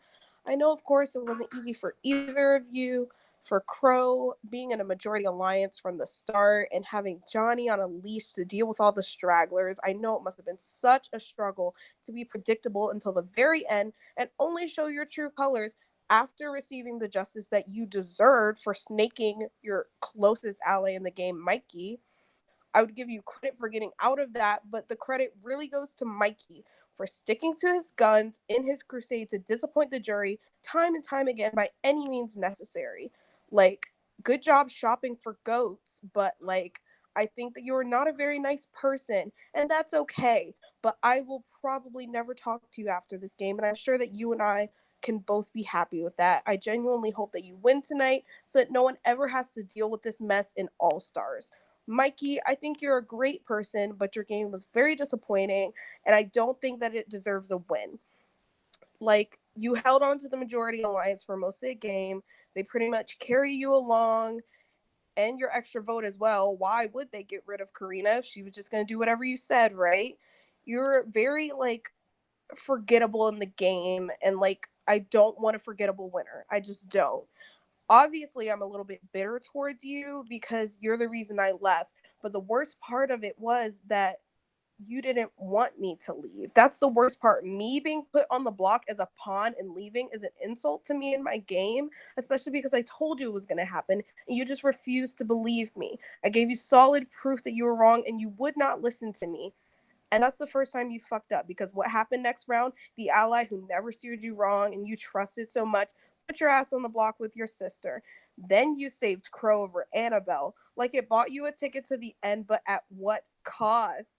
S8: I know, of course, it wasn't easy for either of you. For Crow, being in a majority alliance from the start and having Johnny on a leash to deal with all the stragglers, I know it must have been such a struggle to be predictable until the very end and only show your true colors after receiving the justice that you deserved for snaking your closest ally in the game, Mikey. I would give you credit for getting out of that, but the credit really goes to Mikey for sticking to his guns in his crusade to disappoint the jury time and time again by any means necessary. Like, good job shopping for goats, but like, I think that you're not a very nice person, and that's okay. But I will probably never talk to you after this game, and I'm sure that you and I can both be happy with that. I genuinely hope that you win tonight so that no one ever has to deal with this mess in All Stars. Mikey, I think you're a great person, but your game was very disappointing, and I don't think that it deserves a win. Like, you held on to the majority alliance for most of the game. They pretty much carry you along, and your extra vote as well. Why would they get rid of Karina if she was just going to do whatever you said, right? You're very, like, forgettable in the game, and, like, I don't want a forgettable winner. I just don't. Obviously, I'm a little bit bitter towards you because you're the reason I left. But the worst part of it was that you didn't want me to leave. That's the worst part. Me being put on the block as a pawn and leaving is an insult to me in my game, especially because I told you it was going to happen and you just refused to believe me. I gave you solid proof that you were wrong and you would not listen to me. And that's the first time you fucked up, because what happened next round, the ally who never steered you wrong and you trusted so much, put your ass on the block with your sister. Then you saved Crow over Annabelle. Like, it bought you a ticket to the end, but at what cost?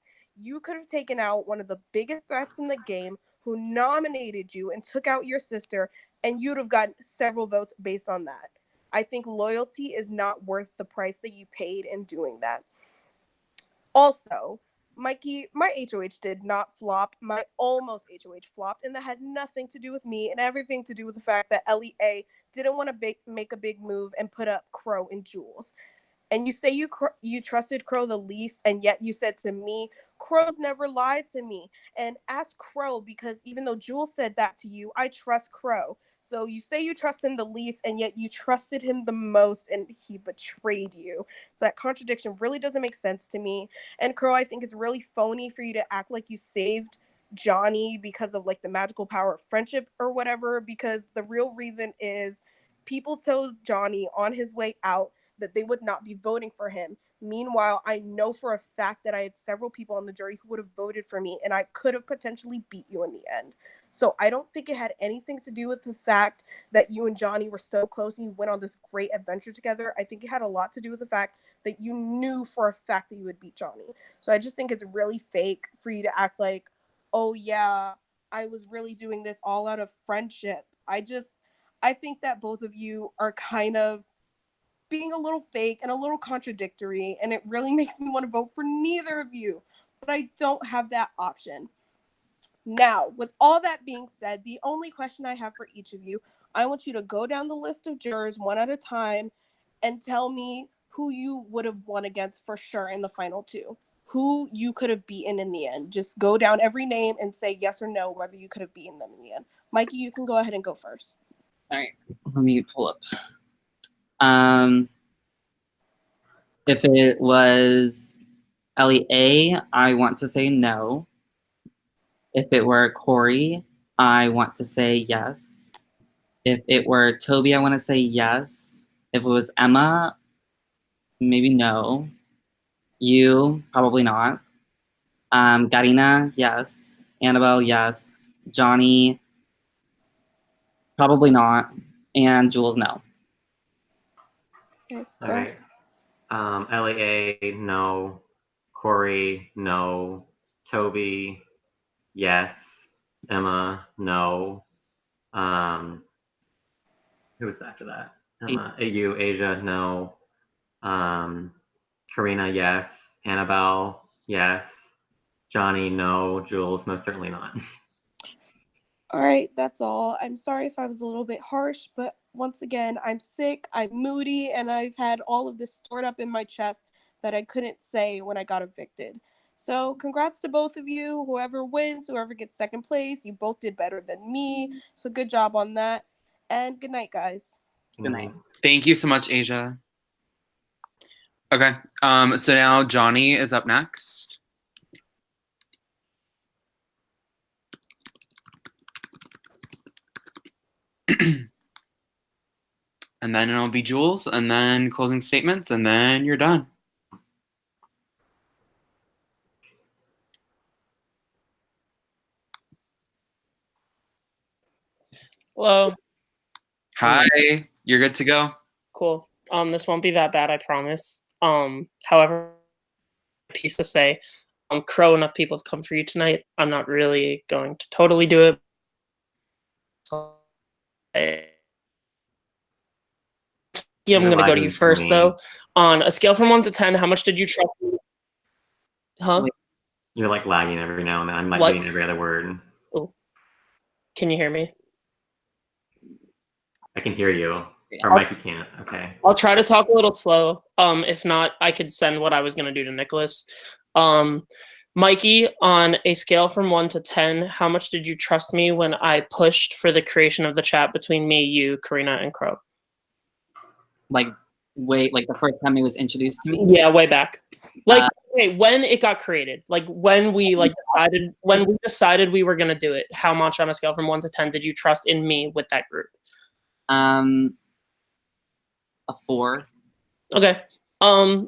S8: You could have taken out one of the biggest threats in the game who nominated you and took out your sister, and you'd have gotten several votes based on that. I think loyalty is not worth the price that you paid in doing that. Also, Mikey, my HOH did not flop. My almost HOH flopped, and that had nothing to do with me and everything to do with the fact that LEA didn't want to make a big move and put up Crow and Jules. And you say you trusted Crow the least, and yet you said to me, Crow's never lied to me. And ask Crow, because even though Jules said that to you, I trust Crow. So you say you trust him the least, and yet you trusted him the most, and he betrayed you. So that contradiction really doesn't make sense to me. And Crow, I think it's really phony for you to act like you saved Johnny because of like the magical power of friendship or whatever, because the real reason is people told Johnny on his way out that they would not be voting for him. Meanwhile, I know for a fact that I had several people on the jury who would have voted for me, and I could have potentially beat you in the end. So I don't think it had anything to do with the fact that you and Johnny were so close and you went on this great adventure together. I think it had a lot to do with the fact that you knew for a fact that you would beat Johnny. So I just think it's really fake for you to act like, oh yeah, I was really doing this all out of friendship. I think that both of you are kind of being a little fake and a little contradictory, and it really makes me want to vote for neither of you. But I don't have that option. Now, with all that being said, the only question I have for each of you, I want you to go down the list of jurors one at a time and tell me who you would have won against for sure in the final two. Who you could have beaten in the end. Just go down every name and say yes or no whether you could have beaten them in the end. Mikey, you can go ahead and go first.
S3: All right, let me pull up. If it was LEA, I want to say no. If it were Corey, I want to say yes. If it were Toby, I want to say yes. If it was Emma, maybe no. You, probably not. Garina, yes. Annabelle, yes. Johnny, probably not. And Jules, no.
S8: Okay,
S2: All right. LEA, no. Corey, no. Toby, yes. Emma, no. Who was after that? Emma, you, Asia, no. Karina, yes. Annabelle, yes. Johnny, no. Jules, most certainly not.
S8: All right, that's all. I'm sorry if I was a little bit harsh, but once again, I'm sick, I'm moody, and I've had all of this stored up in my chest that I couldn't say when I got evicted. So, congrats to both of you. Whoever wins, whoever gets second place, you both did better than me. So, good job on that. And good night, guys.
S3: Good night.
S1: Thank you so much, Asia. Okay. So now Johnny is up next. And then it'll be Jules, and then closing statements, and then you're done.
S9: Hello.
S1: Hi, you're good to go.
S9: Cool. This won't be that bad, I promise. However, piece to say, Crow, enough people have come for you tonight. I'm not really going to totally do it. I'm going to go to you first, though. On a scale from 1 to 10, how much did you trust me? Huh?
S2: You're like lagging every now and then. I'm like
S9: What?
S2: getting every other word.
S9: Oh. Can you hear me?
S2: I can hear you. Or Mikey can't. Okay.
S9: I'll try to talk a little slow. If not, I could send what I was going to do to Nicholas. Mikey, on a scale from 1 to 10, how much did you trust me when I pushed for the creation of the chat between me, you, Karina, and Crow?
S3: Like the first time it was introduced to me?
S9: Yeah, way back. Like, okay, when it got created, like when we decided we were gonna do it. How much on a scale from 1 to 10 did you trust in me with that group?
S3: A 4.
S9: Okay.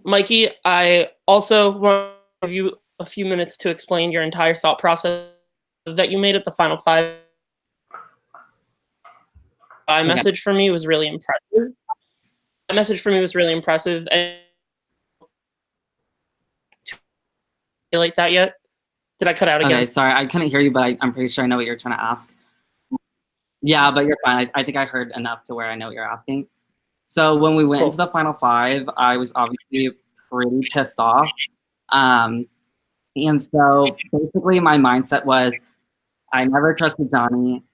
S9: Mikey, I also want to give you a few minutes to explain your entire thought process that you made at the final 5. Message for me was really impressive. That message for me was really impressive. And like that yet? Did I cut out again?
S3: Okay, sorry, I couldn't hear you, but I'm pretty sure I know what you're trying to ask. Yeah, but you're fine. I think I heard enough to where I know what you're asking. So when we went into the final 5, I was obviously pretty pissed off. And so basically my mindset was, I never trusted Johnny.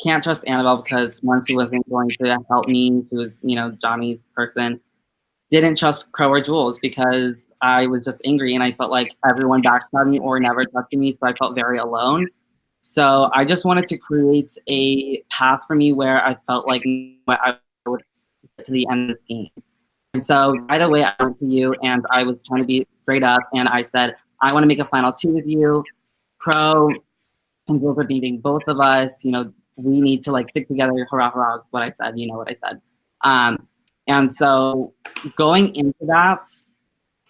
S3: Can't trust Annabelle because one, she wasn't going to help me. She was, Johnny's person. Didn't trust Crow or Jules because I was just angry and I felt like everyone backstabbed me or never trusted me, so I felt very alone. So I just wanted to create a path for me where I felt like I would get to the end of this game. And so right away I went to you and I was trying to be straight up and I said, I want to make a final 2 with you. Crow and Jules are beating both of us. We need to like stick together. Hurrah, hurrah, what I said. You know what I said. And so going into that,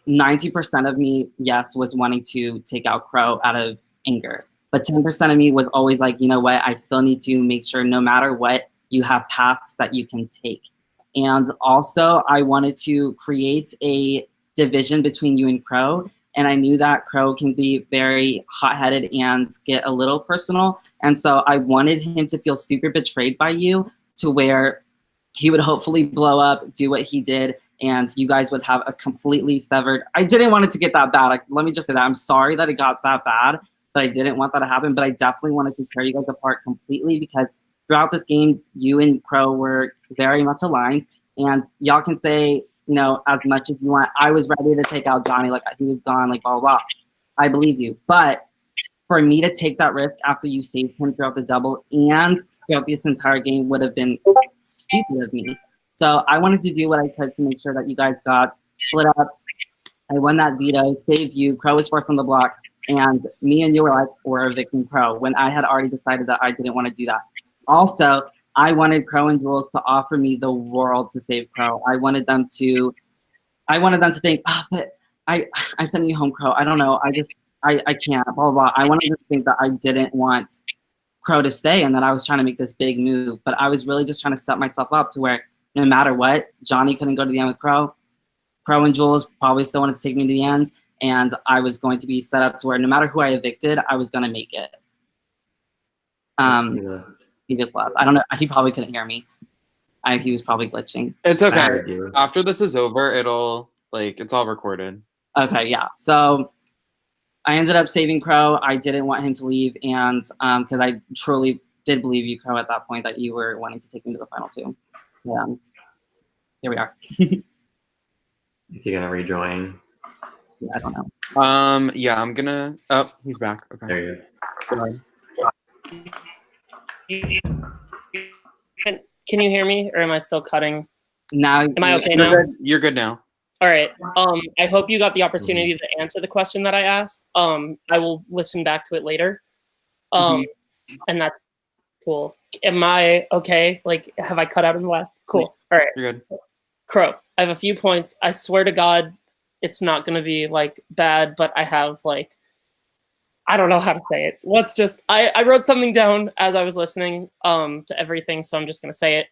S3: 90% of me, yes, was wanting to take out Crow out of anger. But 10% of me was always like, you know what, I still need to make sure no matter what, you have paths that you can take. And also, I wanted to create a division between you and Crow. And I knew that Crow can be very hot-headed and get a little personal. And so I wanted him to feel super betrayed by you to where he would hopefully blow up, do what he did, and you guys would have a completely severed... I didn't want it to get that bad. Like, let me just say that. I'm sorry that it got that bad, but I didn't want that to happen. But I definitely wanted to tear you guys apart completely because throughout this game, you and Crow were very much aligned. And y'all can say, as much as you want, I was ready to take out Johnny. Like, he was gone, like, blah, blah, blah. I believe you. But for me to take that risk after you saved him throughout the double and throughout this entire game would have been stupid of me. So I wanted to do what I could to make sure that you guys got split up. I won that veto, saved you. Crow was forced on the block. And me and you were like, we're evicting Crow when I had already decided that I didn't want to do that. Also, I wanted Crow and Jules to offer me the world to save Crow. I wanted them to think, but I'm sending you home, Crow. I don't know. I can't, blah, blah, blah. I wanted them to think that I didn't want Crow to stay and that I was trying to make this big move. But I was really just trying to set myself up to where no matter what, Johnny couldn't go to the end with Crow. Crow and Jules probably still wanted to take me to the end. And I was going to be set up to where no matter who I evicted, I was going to make it. He just left. I don't know. He probably couldn't hear me. He was probably glitching.
S1: It's okay. After this is over, it's all recorded.
S3: Okay, yeah. So I ended up saving Crow. I didn't want him to leave, and because I truly did believe you, Crow, at that point that you were wanting to take me to the final 2. Yeah. Here we are.
S2: Is he gonna rejoin?
S3: Yeah, I don't know.
S1: Yeah, I'm gonna. Oh, he's back. Okay.
S2: There he is.
S9: Can you hear me, or am I still cutting?
S3: Now,
S9: Am I okay
S1: You're
S9: now?
S1: good. You're good now.
S9: All right. I hope you got the opportunity to answer the question that I asked. I will listen back to it later. And that's cool. Am I okay? Like, have I cut out in the last? Cool. All right.
S1: You're good.
S9: Crow, I have a few points. I swear to God, it's not going to be like bad, but I have like, I don't know how to say it. Let's just, I wrote something down as I was listening to everything, so I'm just going to say it.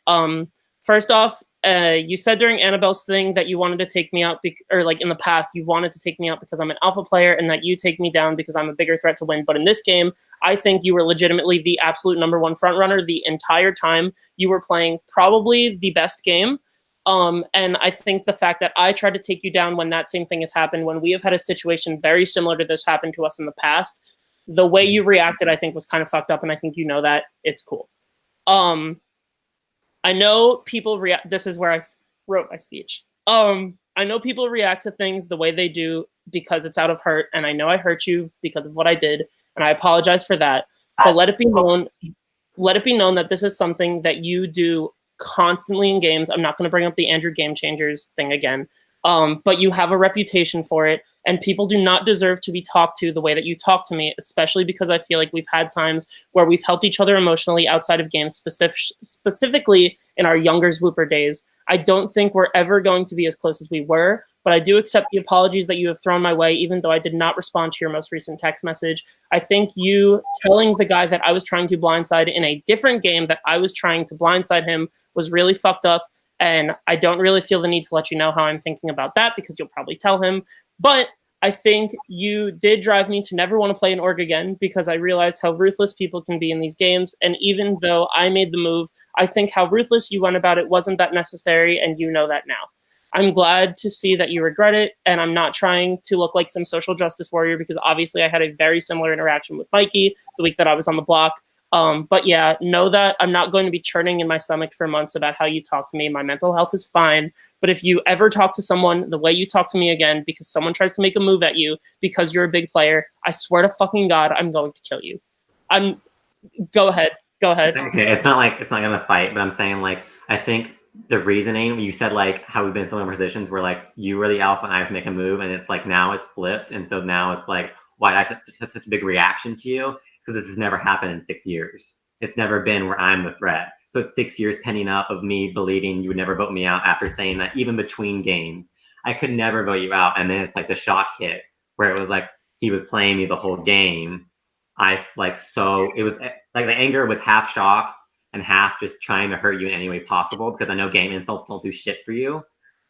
S9: First off, you said during Annabelle's thing that you wanted to take me out, or like in the past, you wanted to take me out because I'm an alpha player and that you take me down because I'm a bigger threat to win. But in this game, I think you were legitimately the absolute #1 frontrunner the entire time. You were playing probably the best game. And I think the fact that I tried to take you down when that same thing has happened, when we have had a situation very similar to this happen to us in the past, the way you reacted, I think, was kind of fucked up, and I think you know that. It's cool. I know people react. This is where I wrote my speech. I know people react to things the way they do because it's out of hurt, and I know I hurt you because of what I did, and I apologize for that. But let it be known that this is something that you do constantly in games. I'm not going to bring up the Andrew Game Changers thing again. But you have a reputation for it, and people do not deserve to be talked to the way that you talk to me, especially because I feel like we've had times where we've helped each other emotionally outside of games, specifically in our younger Zwooper days. I don't think we're ever going to be as close as we were, but I do accept the apologies that you have thrown my way, even though I did not respond to your most recent text message. I think you telling the guy that I was trying to blindside in a different game that I was trying to blindside him was really fucked up. And I don't really feel the need to let you know how I'm thinking about that because you'll probably tell him. But I think you did drive me to never want to play an org again because I realized how ruthless people can be in these games. And even though I made the move, I think how ruthless you went about it wasn't that necessary, and you know that now. I'm glad to see that you regret it, and I'm not trying to look like some social justice warrior because obviously I had a very similar interaction with Mikey the week that I was on the block. But yeah, know that I'm not going to be churning in my stomach for months about how you talk to me. My mental health is fine. But if you ever talk to someone the way you talk to me again because someone tries to make a move at you because you're a big player, I swear to fucking God, I'm going to kill you. Go ahead.
S2: Okay, it's not gonna fight, but I'm saying like I think the reasoning you said like how we've been in similar positions where like you were the alpha and I have to make a move, and it's like now it's flipped, and so now it's like why did I have such a big reaction to you? Because this has never happened in 6 years. It's never been where I'm the threat. So it's 6 years pending up of me believing you would never vote me out after saying that even between games I could never vote you out, and then it's like the shock hit where it was like he was playing me the whole game. It was like the anger was half shock and half just trying to hurt you in any way possible because I know game insults don't do shit for you.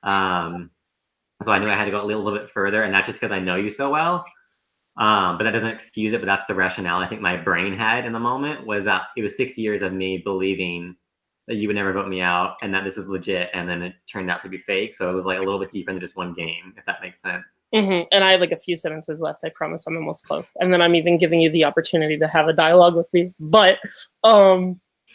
S2: So I knew I had to go a little bit further, and that's just because I know you so well. But that doesn't excuse it, but that's the rationale I think my brain had in the moment was that it was 6 years of me believing that you would never vote me out and that this was legit, and then it turned out to be fake. So it was like a little bit deeper than just one game, if that makes sense.
S9: And I have like a few sentences left. I promise I'm almost close. And then I'm even giving you the opportunity to have a dialogue with me. But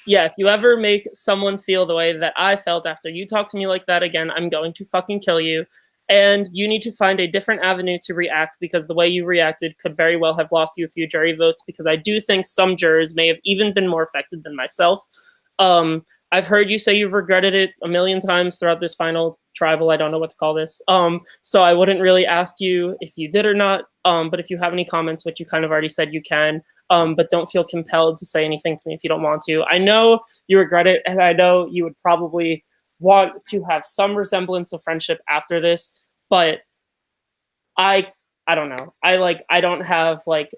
S9: yeah, if you ever make someone feel the way that I felt after you talk to me like that again, I'm going to fucking kill you. And you need to find a different avenue to react because the way you reacted could very well have lost you a few jury votes because I do think some jurors may have even been more affected than myself. I've heard you say you've regretted it a million times throughout this final tribal. I don't know what to call this. So I wouldn't really ask you if you did or not. But if you have any comments, which you kind of already said you can, but don't feel compelled to say anything to me if you don't want to. I know you regret it, and I know you would probably want to have some resemblance of friendship after this, but I don't know. I don't have like,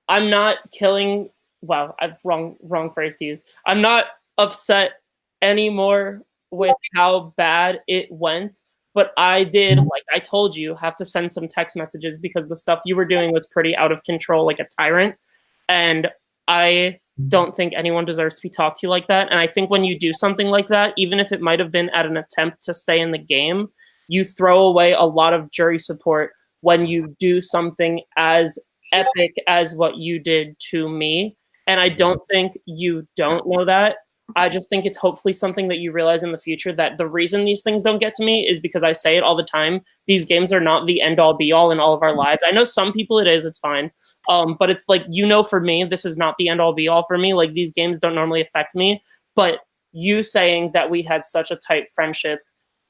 S9: I'm not killing. Well, I've wrong phrase to use. I'm not upset anymore with how bad it went, but I did, like I told you, have to send some text messages because the stuff you were doing was pretty out of control, like a tyrant, and I don't think anyone deserves to be talked to like that. And I think when you do something like that, even if it might have been at an attempt to stay in the game, you throw away a lot of jury support when you do something as epic as what you did to me. And I don't think you don't know that. I just think it's hopefully something that you realize in the future that the reason these things don't get to me is because I say it all the time. These games are not the end all be all in all of our lives. I know some people it is, it's fine. But it's like, for me, this is not the end all be all for me. Like these games don't normally affect me, but you saying that we had such a tight friendship,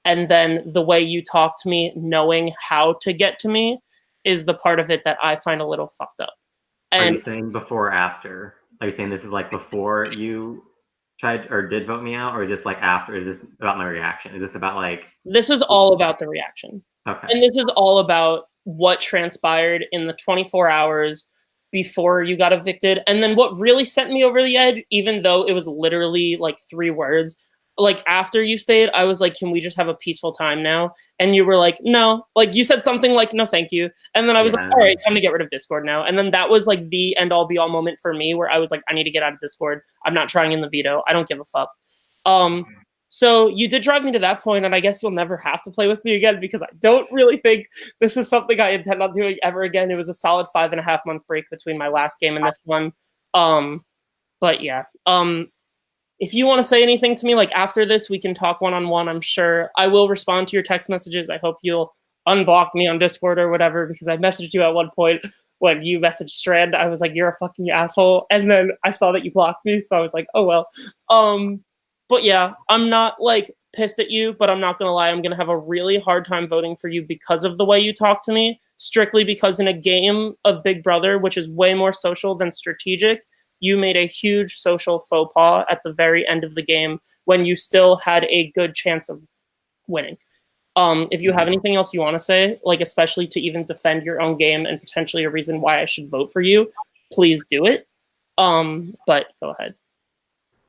S9: and then the way you talk to me, knowing how to get to me, is the part of it that I find a little fucked up.
S2: Are you
S9: And
S2: saying before or after? Are you saying this is like before you tried or did vote me out, or is this like after? Is this about my reaction? Is this about like?
S9: this is all about the reaction.
S2: Okay.
S9: And this is all about what transpired in the 24 hours before you got evicted. And then what really sent me over the edge, even though it was literally like 3 words, like after you stayed, I was like, can we just have a peaceful time now? And you were like, no. Like you said something like, no, thank you. And then I was like, all right, time to get rid of Discord now. And then that was like the end all be all moment for me where I was like, I need to get out of Discord. I'm not trying in the veto. I don't give a fuck. So you did drive me to that point, and I guess you'll never have to play with me again because I don't really think this is something I intend on doing ever again. It was a solid 5.5-month break between my last game and this one. But yeah. If you want to say anything to me, like after this, we can talk one-on-one. I'm sure I will respond to your text messages. I hope you'll unblock me on Discord or whatever, because I messaged you at one point when you messaged Strand. I was like, you're a fucking asshole. And then I saw that you blocked me, so I was like, oh well. But yeah, I'm not like pissed at you, but I'm not gonna lie, I'm gonna have a really hard time voting for you because of the way you talk to me, strictly because in a game of Big Brother, which is way more social than strategic, you made a huge social faux pas at the very end of the game when you still had a good chance of winning. If you have anything else you want to say, like especially to even defend your own game and potentially a reason why I should vote for you, please do it. But go ahead.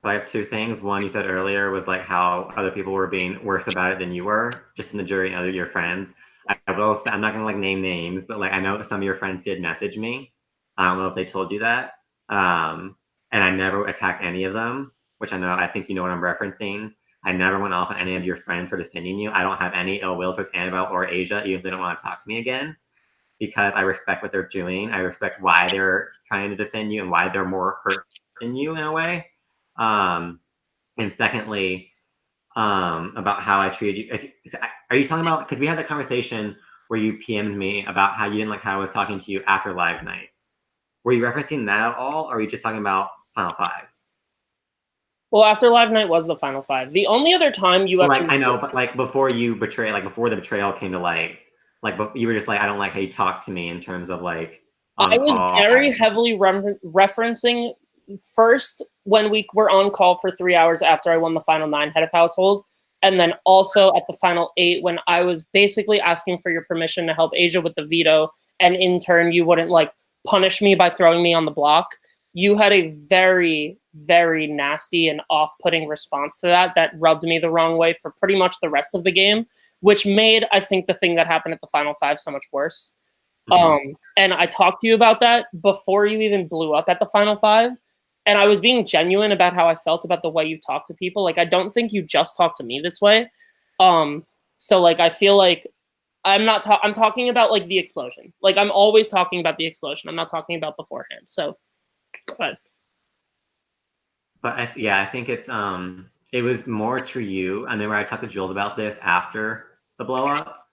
S2: So I have 2 things. One, you said earlier was like how other people were being worse about it than you were, just in the jury and other your friends. I will say, I'm not gonna like name names, but like I know some of your friends did message me. I don't know if they told you that. And I never attacked any of them, which I think you know what I'm referencing. I never went off on any of your friends for defending you. I don't have any ill will towards Annabelle or Asia, even if they don't want to talk to me again, because I respect what they're doing. I respect why they're trying to defend you and why they're more hurt than you in a way. And secondly, about how I treated you. Are you talking about, because we had that conversation where you PM'd me about how you didn't like how I was talking to you after live night. Were you referencing that at all, or are you just talking about Final 5?
S9: Well, after live night was the final 5. The only other time you
S2: ever... Like, I know, but like before you betray, like before the betrayal came to light, like you were just like, I don't like how you talk to me in terms of like on
S9: I was
S2: call.
S9: very heavily referencing first when we were on call for 3 hours after I won the final 9 head of household, and then also at the final 8 when I was basically asking for your permission to help Asia with the veto, and in turn you wouldn't like punish me by throwing me on the block. You had a very, very nasty and off-putting response to that rubbed me the wrong way for pretty much the rest of the game, which made, I think, the thing that happened at the final 5 so much worse. And I talked to you about that before you even blew up at the final 5. And I was being genuine about how I felt about the way you talk to people. Like, I don't think you just talk to me this way. So like, I feel like I'm talking about like the explosion. Like, I'm always talking about the explosion. I'm not talking about beforehand. So go ahead.
S2: But I think it's it was more to you. I remember I talked to Jules about this after the blow up,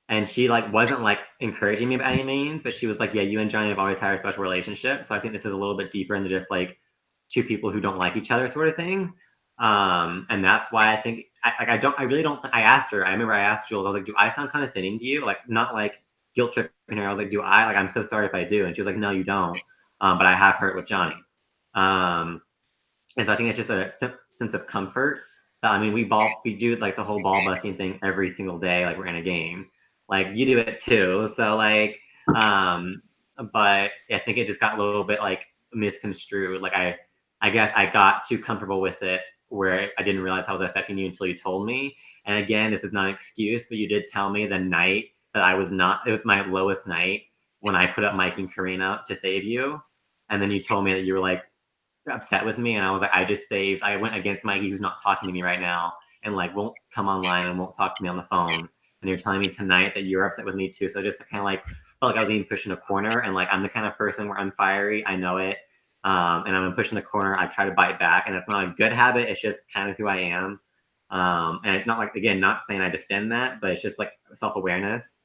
S2: and she like wasn't like encouraging me by any means, but she was like, yeah, you and Johnny have always had a special relationship. So I think this is a little bit deeper into just like 2 people who don't like each other sort of thing. And that's why I think I really don't. I asked her. I remember I asked Jules. I was like, do I sound condescending to you? Like, not like guilt tripping her. I was like, do I? Like, I'm so sorry if I do. And she was like, no, you don't. But I have heard with Johnny. And so I think it's just a sense of comfort. I mean, we do like the whole ball busting thing every single day, like we're in a game. Like you do it too. So like, but I think it just got a little bit like misconstrued. Like I guess I got too comfortable with it where I didn't realize how it was affecting you until you told me. And again, this is not an excuse, but you did tell me the night that it was my lowest night when I put up Mike and Karina to save you. And then you told me that you were like upset with me, and I was like, I went against Mikey, who's not talking to me right now, and like won't come online and won't talk to me on the phone. And you're telling me tonight that you're upset with me too. So just kind of like felt like I was being pushed in a corner, and like I'm the kind of person where I'm fiery, I know it, and I'm pushed in the corner. I try to bite back, and it's not a good habit. It's just kind of who I am. And it's not like, again, not saying I defend that, but it's just like self-awareness.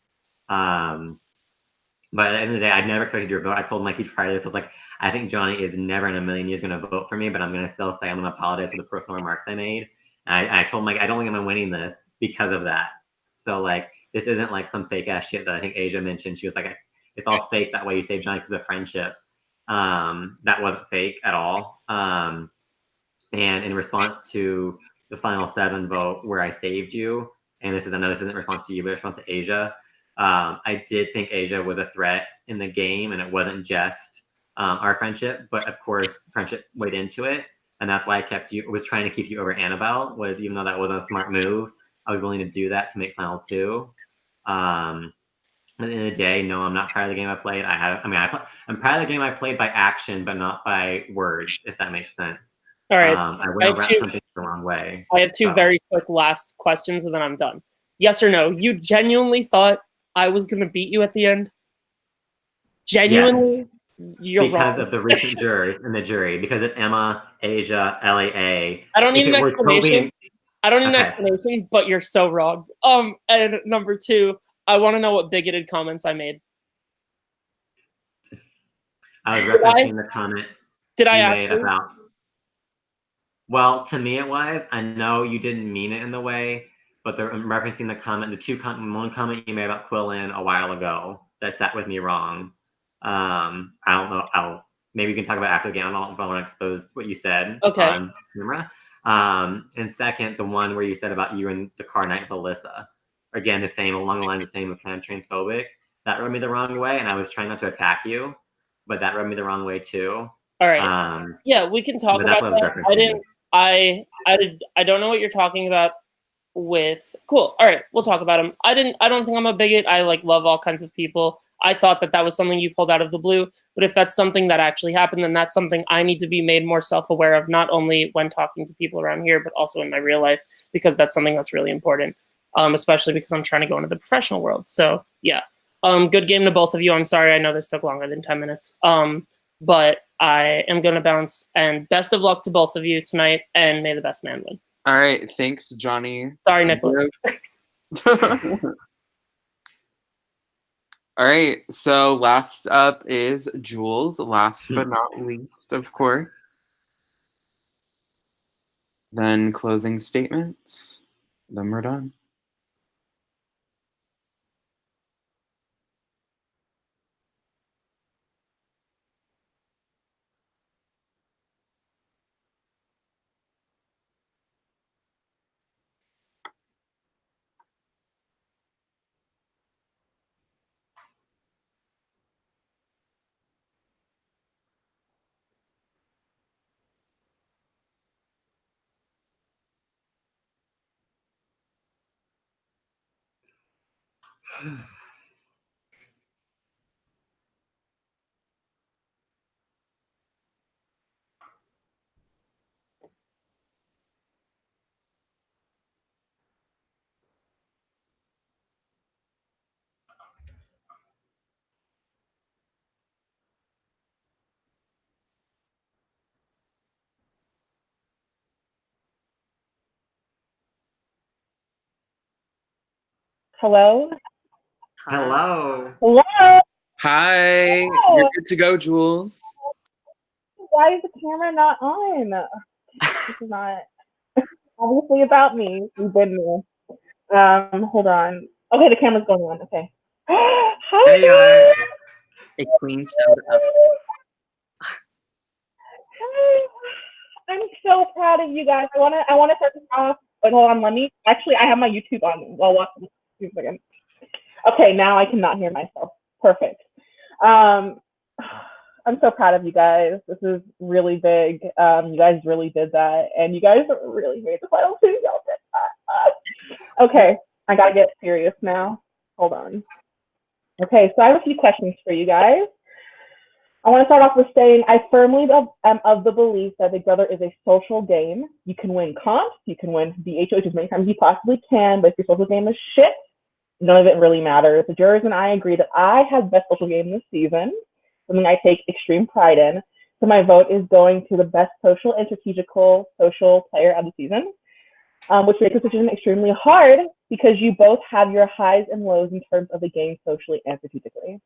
S2: But at the end of the day, I never expected your vote. I told Mikey prior to this, I was like, I think Johnny is never in a million years going to vote for me, but I'm going to still say I'm going to apologize for the personal remarks I made. And I told Mike, I don't think I'm winning this because of that. So like, this isn't like some fake ass shit that I think Asia mentioned. She was like, it's all fake. That way you save Johnny because of friendship. That wasn't fake at all. And in response to the final 7 vote where I saved you, and I know this isn't response to you, but response to Asia. I did think Asia was a threat in the game, and it wasn't just our friendship, but of course, friendship weighed into it, and that's why I kept you. Was trying to keep you over Annabelle. Was even though that wasn't a smart move, I was willing to do that to make final 2. At the end of the day, no, I'm not proud of the game I played. I'm proud of the game I played by action, but not by words, if that makes sense.
S9: All right.
S2: I wouldn't wrap something the wrong way.
S9: I have 2 very quick last questions, and then I'm done. Yes or no? You genuinely thought I was going to beat you at the end? Genuinely?
S2: Yes.
S9: You're
S2: because
S9: wrong.
S2: of the recent jurors in the jury, because of Emma, Asia, LAA.
S9: I don't need
S2: If
S9: an
S2: it were
S9: explanation.
S2: Toby,
S9: I don't need an
S2: Okay.
S9: explanation, but you're so wrong. And number 2, I want to know what bigoted comments I made.
S2: I was
S9: Did I?
S2: referencing the comment
S9: Did I
S2: you made
S9: actually?
S2: about. Well, to me it was. I know you didn't mean it in the way, but I'm referencing the comment, one comment you made about Quillen a while ago that sat with me wrong. I don't know. Maybe we can talk about after the game. I don't know if I want to expose what you said
S9: Okay.
S2: on camera. And second, the one where you said about you and the car night with Alyssa. Again, the same, along the lines of same, kind of transphobic. That rubbed me the wrong way, and I was trying not to attack you, but that rubbed me the wrong way too.
S9: All right. Yeah, we can talk
S2: but that's
S9: about
S2: what I was
S9: that.
S2: referencing.
S9: I don't know what you're talking about with. Cool. All right, we'll talk about him. I don't think I'm a bigot. I like love all kinds of people. I thought that was something you pulled out of the blue, but if that's something that actually happened, then that's something I need to be made more self-aware of, not only when talking to people around here, but also in my real life, because that's something that's really important, especially because I'm trying to go into the professional world. So yeah, good game to both of you. I'm sorry, I know this took longer than 10 minutes, but I am going to bounce, and best of luck to both of you tonight, and may the best man win.
S1: All right, thanks, Johnny.
S9: Sorry, Nicholas.
S1: All right, so last up is Jules, last but not least, of course. Then closing statements, then we're done.
S10: Hello?
S2: Hello.
S10: Hello?
S1: Hi,
S10: Hello.
S1: you're good to go, Jules.
S10: Why is the camera not on? This is not obviously about me. We've been there. Hold on. Okay, the camera's going on. Okay. Hi,
S2: There you are.
S3: A clean shout out.
S10: Hi. I'm so proud of you guys. I wanna start this off. Wait, hold on, I have my YouTube on while watching this again. Okay, now I cannot hear myself. Perfect. I'm so proud of you guys. This is really big. You guys really did that, and you guys really made the final 2. Y'all did that. Okay, I gotta get serious now. Hold on. Okay, so I have a few questions for you guys. I want to start off with saying I firmly am of the belief that Big Brother is a social game. You can win comps, you can win BHOs as many times as you possibly can, but if your social game is shit, none of it really matters. The jurors and I agree that I have the best social game this season, something I take extreme pride in. So my vote is going to the best social and strategical social player of the season, which makes the decision extremely hard because you both have your highs and lows in terms of the game socially and strategically.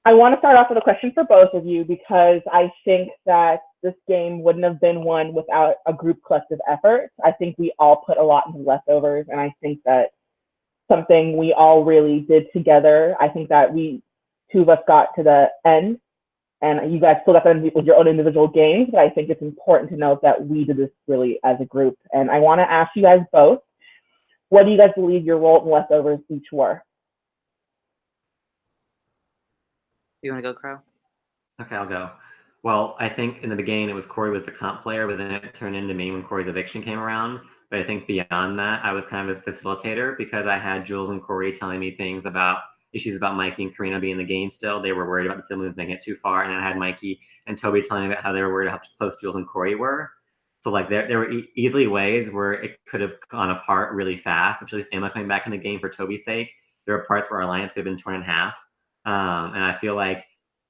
S10: I want to start off with a question for both of you because I think that this game wouldn't have been won without a group collective effort. I think we all put a lot into leftovers, and I think that something we all really did together. I think that two of us got to the end, and you guys still got to end with your own individual games, but I think it's important to note that we did this really as a group. And I want to ask you guys both, what do you guys believe your role in leftovers each were?
S3: You want to go, Crow?
S2: Okay, I'll go. Well, I think in the beginning it was Corey was the comp player, but then it turned into me when Corey's eviction came around. But I think beyond that, I was kind of a facilitator because I had Jules and Corey telling me things about issues about Mikey and Karina being in the game still. They were worried about the siblings making it too far. And then I had Mikey and Toby telling me about how they were worried how close Jules and Corey were. So like there were easily ways where it could have gone apart really fast, especially with Emma coming back in the game for Toby's sake. There were parts where our alliance could have been torn in half. And I feel like,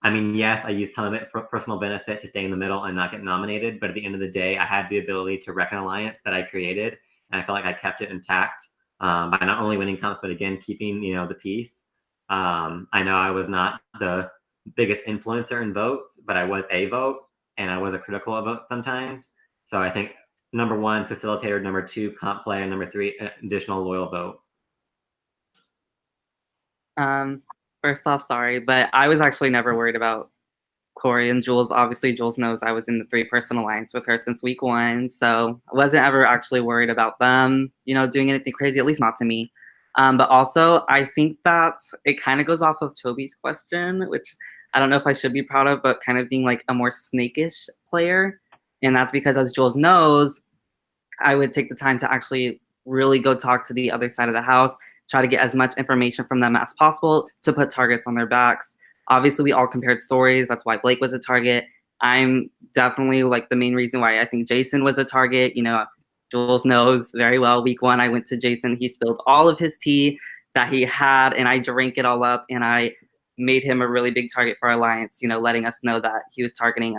S2: I mean, yes, I used some of it for personal benefit to stay in the middle and not get nominated. But at the end of the day, I had the ability to wreck an alliance that I created. And I felt like I kept it intact by not only winning comps, but again, keeping, the peace. I know I was not the biggest influencer in votes, but I was a vote and I was a critical of vote sometimes. So I think number one, facilitator, number two, comp play, and number three, additional loyal vote.
S3: First off, sorry, but I was actually never worried about Corey and Jules. Obviously, Jules knows I was in the 3-person alliance with her since week 1, so I wasn't ever actually worried about them, doing anything crazy, at least not to me. But also, I think that it kind of goes off of Toby's question, which I don't know if I should be proud of, but kind of being like a more snakish player. And that's because, as Jules knows, I would take the time to actually really go talk to the other side of the house, try to get as much information from them as possible to put targets on their backs. Obviously, we all compared stories. That's why Blake was a target. I'm definitely like the main reason why I think Jason was a target. Jules knows very well. Week 1, I went to Jason. He spilled all of his tea that he had, and I drank it all up, and I made him a really big target for our alliance, letting us know that he was targeting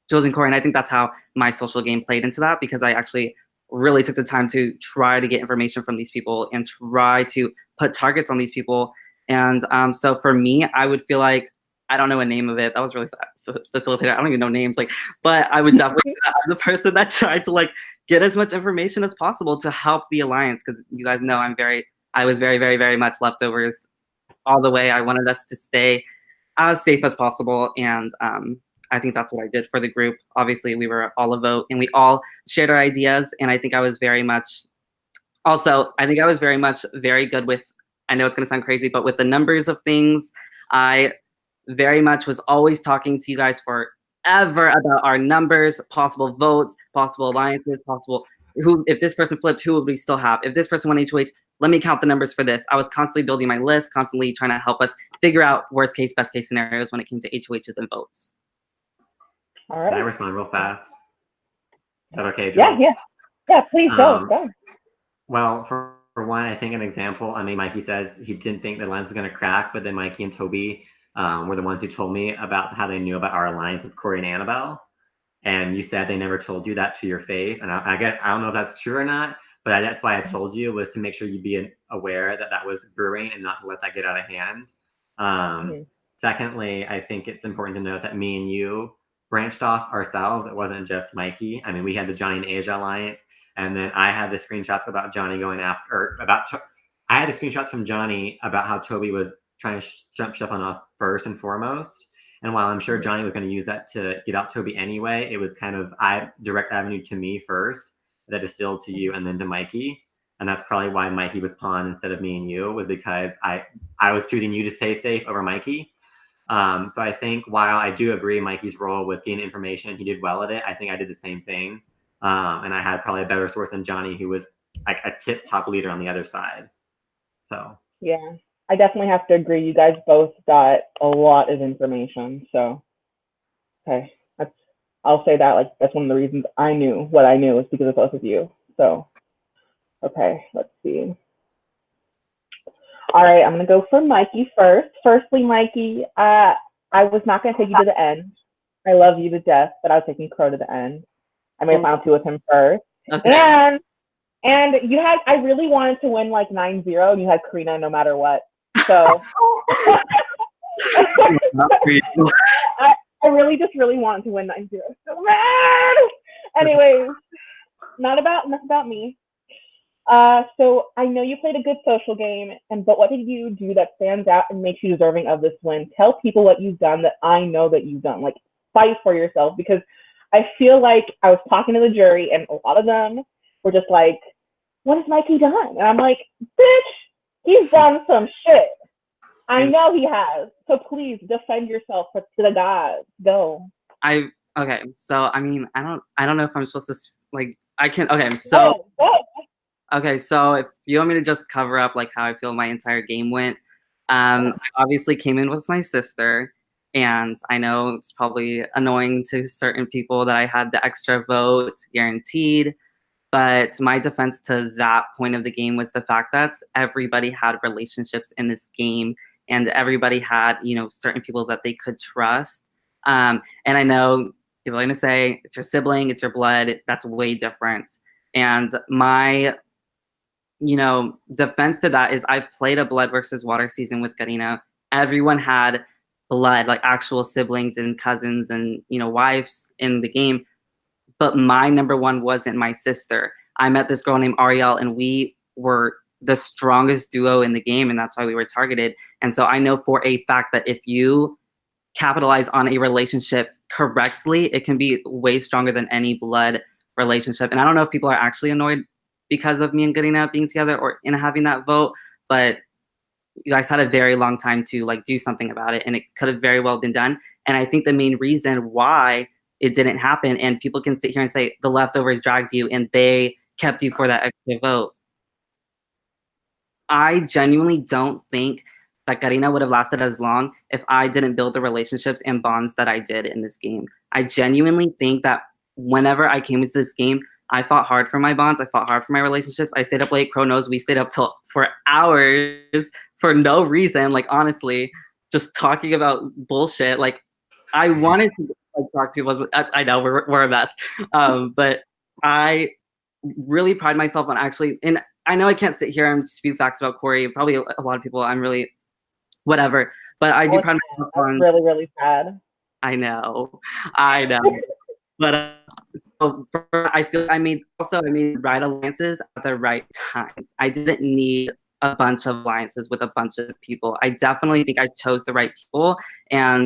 S3: Jules and Corey. And I think that's how my social game played into that, because I actually really took the time to try to get information from these people and try to put targets on these people. And so for me, I would feel like, I don't know a name of it. That was really facilitator. I don't even know names. But I would definitely be the person that tried to get as much information as possible to help the alliance, because you guys know I was very, very, very much leftovers all the way. I wanted us to stay as safe as possible, and I think that's what I did for the group. Obviously, we were all a vote, and we all shared our ideas, and I think I was very much very good with, I know it's going to sound crazy, but with the numbers of things. I very much was always talking to you guys forever about our numbers, possible votes, possible alliances, if this person flipped, who would we still have? If this person won HOH, let me count the numbers for this. I was constantly building my list, constantly trying to help us figure out worst case, best case scenarios when it came to HOHs and votes.
S10: All right.
S2: Can I respond real fast? Is that okay, Jules?
S10: Yeah, please go.
S2: Well, for one, I think an example, Mikey says he didn't think the alliance was going to crack, but then Mikey and Toby were the ones who told me about how they knew about our alliance with Corey and Annabelle. And you said they never told you that to your face. And I guess, I don't know if that's true or not, but that's why I told you, was to make sure you'd be aware that that was brewing and not to let that get out of hand. Secondly, I think it's important to note that me and you branched off ourselves. It wasn't just Mikey. We had the Johnny and Asia alliance. And then I had the screenshots about Johnny going after, I had the screenshots from Johnny about how Toby was trying to jump ship on us first and foremost. And while I'm sure Johnny was going to use that to get out Toby anyway, it was kind of direct avenue to me first, that distilled to you and then to Mikey. And that's probably why Mikey was pawned instead of me and you, was because I was choosing you to stay safe over Mikey. So I think while I do agree Mikey's role was getting information, he did well at it. I think I did the same thing. And I had probably a better source than Johnny, who was like a tip-top leader on the other side. So
S10: yeah, I definitely have to agree. You guys both got a lot of information. So okay, I'll say that that's one of the reasons I knew what I knew was because of both of you. So okay, let's see. All right, I'm gonna go for Mikey first. Firstly, Mikey, I was not gonna take you to the end. I love you to death, but I was taking Crow to the end. I made a final 2 with him first. Okay. And I really wanted to win 9-0, and you had Karina no matter what. So I really just really want to win 9-0 so bad. Anyways, enough about me. So I know you played a good social game, but what did you do that stands out and makes you deserving of this win? Tell people what you've done that I know that you've done. Like, fight for yourself, because I feel like I was talking to the jury and a lot of them were just like, what has Mikey done? And I'm like, bitch, he's done some shit. I know he has. So please defend yourself to the gods. Go.
S3: Okay, so I mean, I don't know if I'm supposed to like I can okay, so
S10: Go.
S3: okay, so if you want me to just cover up like how I feel my entire game went, I obviously came in with my sister, and I know it's probably annoying to certain people that I had the extra vote guaranteed, but my defense to that point of the game was the fact that everybody had relationships in this game, and everybody had, you know, certain people that they could trust. And I know people are gonna say it's your sibling, it's your blood, that's way different. And my, you know, defense to that is I've played a blood versus water season with Karina. Everyone had blood, like actual siblings and cousins and, you know, wives in the game. But my number one wasn't my sister. I met this girl named Ariel, and we were the strongest duo in the game, and that's why we were targeted. And so I know for a fact that if you capitalize on a relationship correctly, it can be way stronger than any blood relationship. And I don't know if people are actually annoyed because of me and Garina being together or in having that vote, but you guys had a very long time to like do something about it, and it could have very well been done. And I think the main reason why it didn't happen, and people can sit here and say the leftovers dragged you and they kept you for that extra vote. I genuinely don't think that Karina would have lasted as long if I didn't build the relationships and bonds that I did in this game. I genuinely think that whenever I came into this game, I fought hard for my bonds. I fought hard for my relationships. I stayed up late. Crow knows we stayed up for hours for no reason. Like, honestly, just talking about bullshit. Like, I wanted to like talk to people. I know we're a mess, but I really pride myself on actually. And I know I can't sit here and spew facts about Corey. Probably a lot of people. I'm really whatever, but I do pride myself on.
S10: Really, really sad.
S3: I know, but so I feel I made right alliances at the right times. I didn't need a bunch of alliances with a bunch of people. I definitely think I chose the right people, and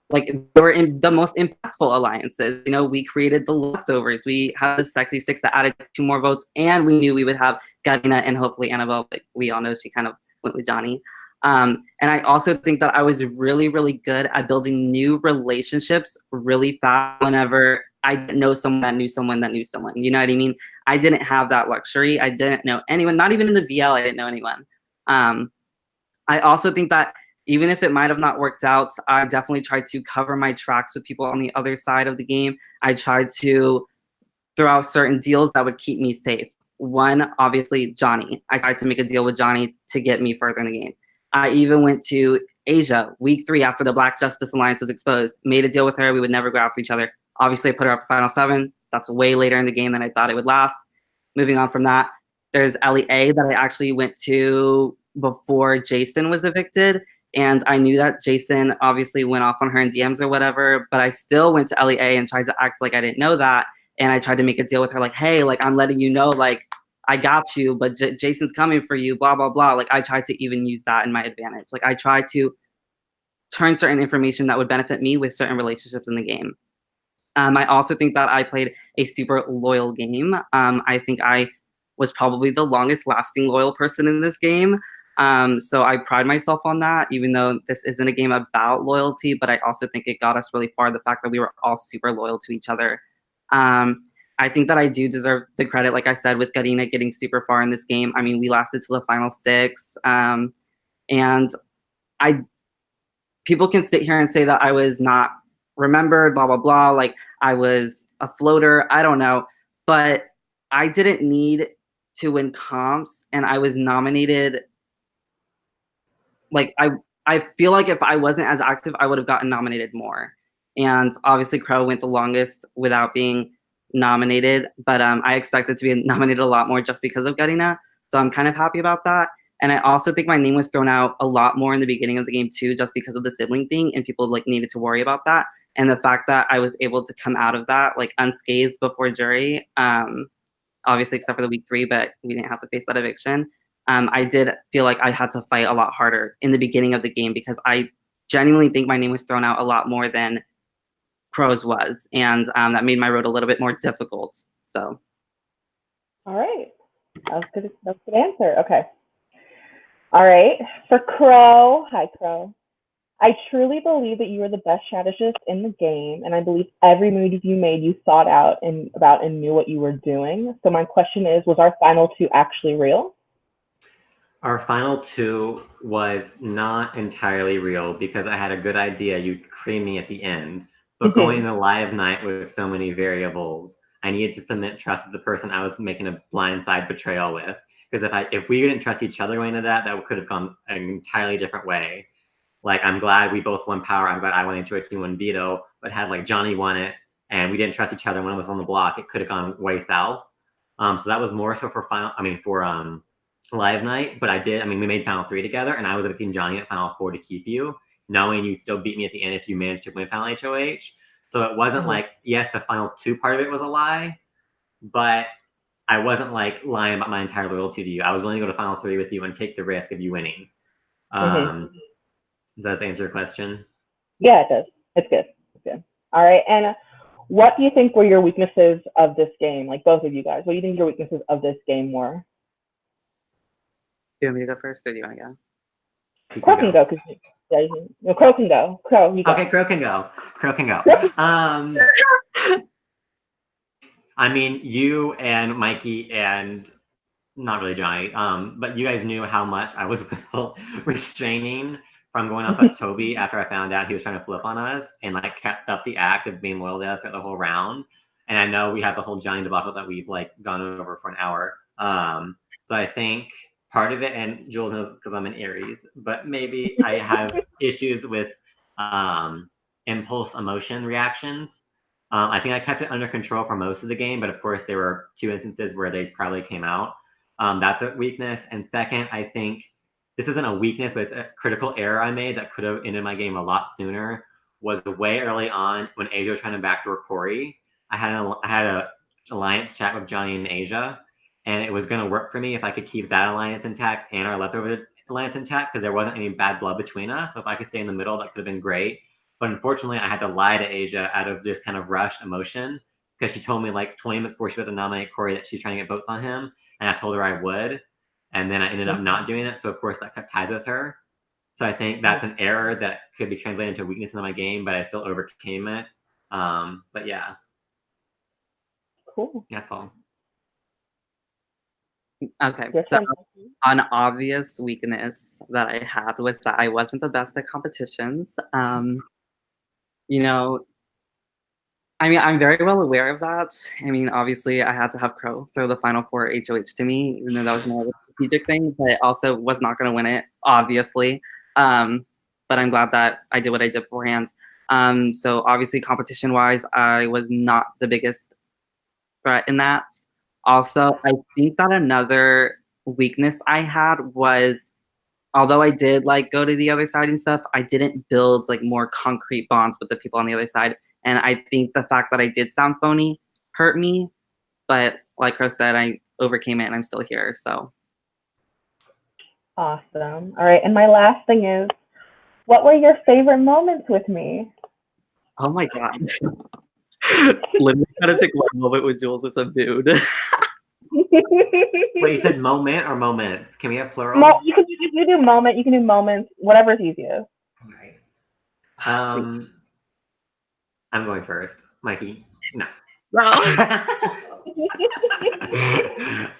S3: like they were in the most impactful alliances. You know, we created the leftovers. We had the sexy six that added 2 more votes, and we knew we would have Garina and hopefully Annabelle. But we all know she kind of went with Johnny. And I also think that I was really, really good at building new relationships really fast whenever I didn't know someone that knew someone that knew someone. You know what I mean? I didn't have that luxury. I didn't know anyone, not even in the VL, I didn't know anyone. I also think that even if it might have not worked out, I definitely tried to cover my tracks with people on the other side of the game. I tried to throw out certain deals that would keep me safe. One, obviously, Johnny. I tried to make a deal with Johnny to get me further in the game. I even went to Asia week 3 after the Black Justice Alliance was exposed, made a deal with her. We would never go after each other. Obviously, I put her up for Final 7. That's way later in the game than I thought it would last. Moving on from that, there's LEA that I actually went to before Jason was evicted. And I knew that Jason obviously went off on her in DMs or whatever, but I still went to LEA and tried to act like I didn't know that. And I tried to make a deal with her like, hey, like, I'm letting you know, like, I got you, but Jason's coming for you, blah, blah, blah. Like, I tried to even use that in my advantage. Like, I tried to turn certain information that would benefit me with certain relationships in the game. I also think that I played a super loyal game. I think I was probably the longest lasting loyal person in this game. So I pride myself on that, even though this isn't a game about loyalty, but I also think it got us really far, the fact that we were all super loyal to each other. I think that I do deserve the credit, like I said, with Karina getting super far in this game. I mean, we lasted till the final 6. And people can sit here and say that I was not remembered, blah, blah, blah. Like, I was a floater. I don't know. But I didn't need to win comps, and I was nominated. Like, I feel like if I wasn't as active, I would have gotten nominated more. And obviously, Crow went the longest without being nominated, but I expected to be nominated a lot more just because of Garina. So I'm kind of happy about that. And I also think my name was thrown out a lot more in the beginning of the game too, just because of the sibling thing, and people like needed to worry about that. And the fact that I was able to come out of that like unscathed before jury, obviously except for the week 3, but we didn't have to face that eviction. I did feel like I had to fight a lot harder in the beginning of the game because I genuinely think my name was thrown out a lot more than Crow's was, and that made my road a little bit more difficult. So.
S10: All right. That's good. That's a good answer. Okay. All right. For Crow, hi Crow. I truly believe that you were the best strategist in the game, and I believe every move you made, you thought out and about and knew what you were doing. So my question is, was our final 2 actually real?
S2: Our final 2 was not entirely real because I had a good idea. You'd cream me at the end. But going in a live night with so many variables, I needed to submit trust to the person I was making a blindside betrayal with. Because if we didn't trust each other going into that, that could have gone an entirely different way. Like, I'm glad we both won power. I'm glad I went into a 2-1 veto, but had like Johnny won it and we didn't trust each other when it was on the block, it could have gone way south. So that was more so for live night, but we made final 3 together and I was beating Johnny at final 4 to keep you, knowing you'd still beat me at the end if you managed to win final HOH. So it wasn't like, yes, the final 2 part of it was a lie, but I wasn't like lying about my entire loyalty to you. I was willing to go to final 3 with you and take the risk of you winning. Does that answer your question?
S10: Yeah, it does. It's good. It's good. All right. And what do you think were your weaknesses of this game? Like both of you guys, what do you think your weaknesses of this game were?
S3: Do you want me to go first, or do you want to go?
S10: Crow can go. No, Crow can go. Crow, you go.
S2: Okay, Crow can go. Crow can go. I mean, you and Mikey and not really Johnny, but you guys knew how much I was restraining from going off at Toby after I found out he was trying to flip on us and like kept up the act of being loyal to us the whole round. And I know we have the whole Johnny debacle that we've like gone over for an hour. So I think part of it, and Jules knows because I'm an Aries, but maybe I have issues with impulse emotion reactions. I think I kept it under control for most of the game, but of course there were 2 instances where they probably came out. That's a weakness. And second, I think this isn't a weakness, but it's a critical error I made that could have ended my game a lot sooner. Was way early on when Asia was trying to backdoor Corey. I had a alliance chat with Johnny and Asia, and it was going to work for me if I could keep that alliance intact and our leftover alliance intact because there wasn't any bad blood between us. So if I could stay in the middle, that could have been great. But unfortunately, I had to lie to Asia out of just kind of rushed emotion because she told me like 20 minutes before she was to nominate Corey that she's trying to get votes on him. And I told her I would. And then I ended up not doing it. So, of course, that cut ties with her. So I think that's an error that could be translated into a weakness in my game, but I still overcame it. But yeah.
S10: Cool.
S2: That's all.
S3: Okay, so an obvious weakness that I had was that I wasn't the best at competitions. You know, I mean, I'm very well aware of that. I mean, obviously, I had to have Crow throw the final 4 HOH to me, even though that was more of a strategic thing, but also was not going to win it, obviously. But I'm glad that I did what I did beforehand. So obviously, competition-wise, I was not the biggest threat in that. Also, I think that another weakness I had was, although I did like go to the other side and stuff, I didn't build like more concrete bonds with the people on the other side. And I think the fact that I did sound phony hurt me. But like Chris said, I overcame it and I'm still here. So
S10: awesome. All right. And my last thing is, what were your favorite moments with me?
S3: Oh my God. Literally trying to pick one moment with Jules is a mood.
S2: Wait, you said moment or moments? Can we have plural?
S10: You can do moment. You can do moments. Whatever's easiest.
S2: All right. I'm going first. Mikey, no.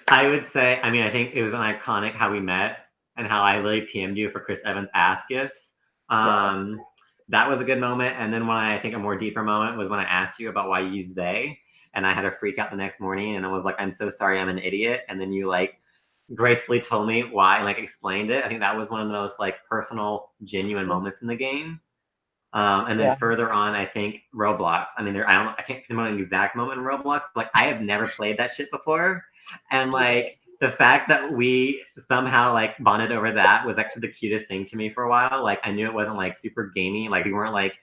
S2: I would say, I mean, I think it was an iconic how we met and how I really PM'd you for Chris Evans' ass gifts. That was a good moment. And then I think a more deeper moment was when I asked you about why you use they. And I had a freak out the next morning and I was like, I'm so sorry, I'm an idiot. And then you like gracefully told me why and like explained it. I think that was one of the most like personal, genuine moments in the game. And then further on, I think Roblox. I mean, I can't remember an exact moment in Roblox. But, like, I have never played that shit before, and like the fact that we somehow like bonded over that was actually the cutest thing to me for a while. Like I knew it wasn't like super gamey. Like we weren't like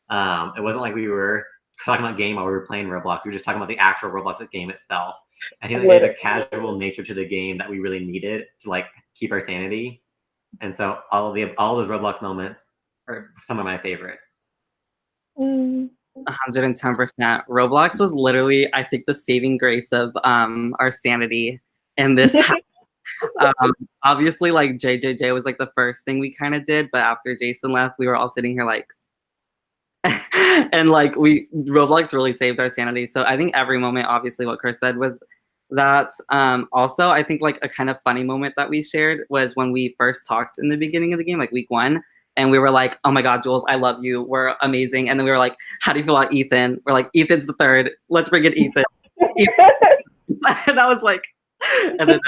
S2: it wasn't like we were talking about game while we were playing Roblox. We were just talking about the actual Roblox game itself. I think that gave a casual nature to the game that we really needed to like keep our sanity. And so all those Roblox moments are some of my favorite.
S3: 110%. Roblox was literally, I think, the saving grace of our sanity in this obviously, like, JJJ was, like, the first thing we kind of did, but after Jason left, we were all sitting here, like, and, like, Roblox really saved our sanity, so I think every moment, obviously, what Chris said was that. Also, I think, like, a kind of funny moment that we shared was when we first talked in the beginning of the game, like, week 1, and we were like, oh my God, Jules, I love you. We're amazing. And then we were like, how do you feel about Ethan? We're like, Ethan's the third. Let's bring in Ethan. And I was like, and then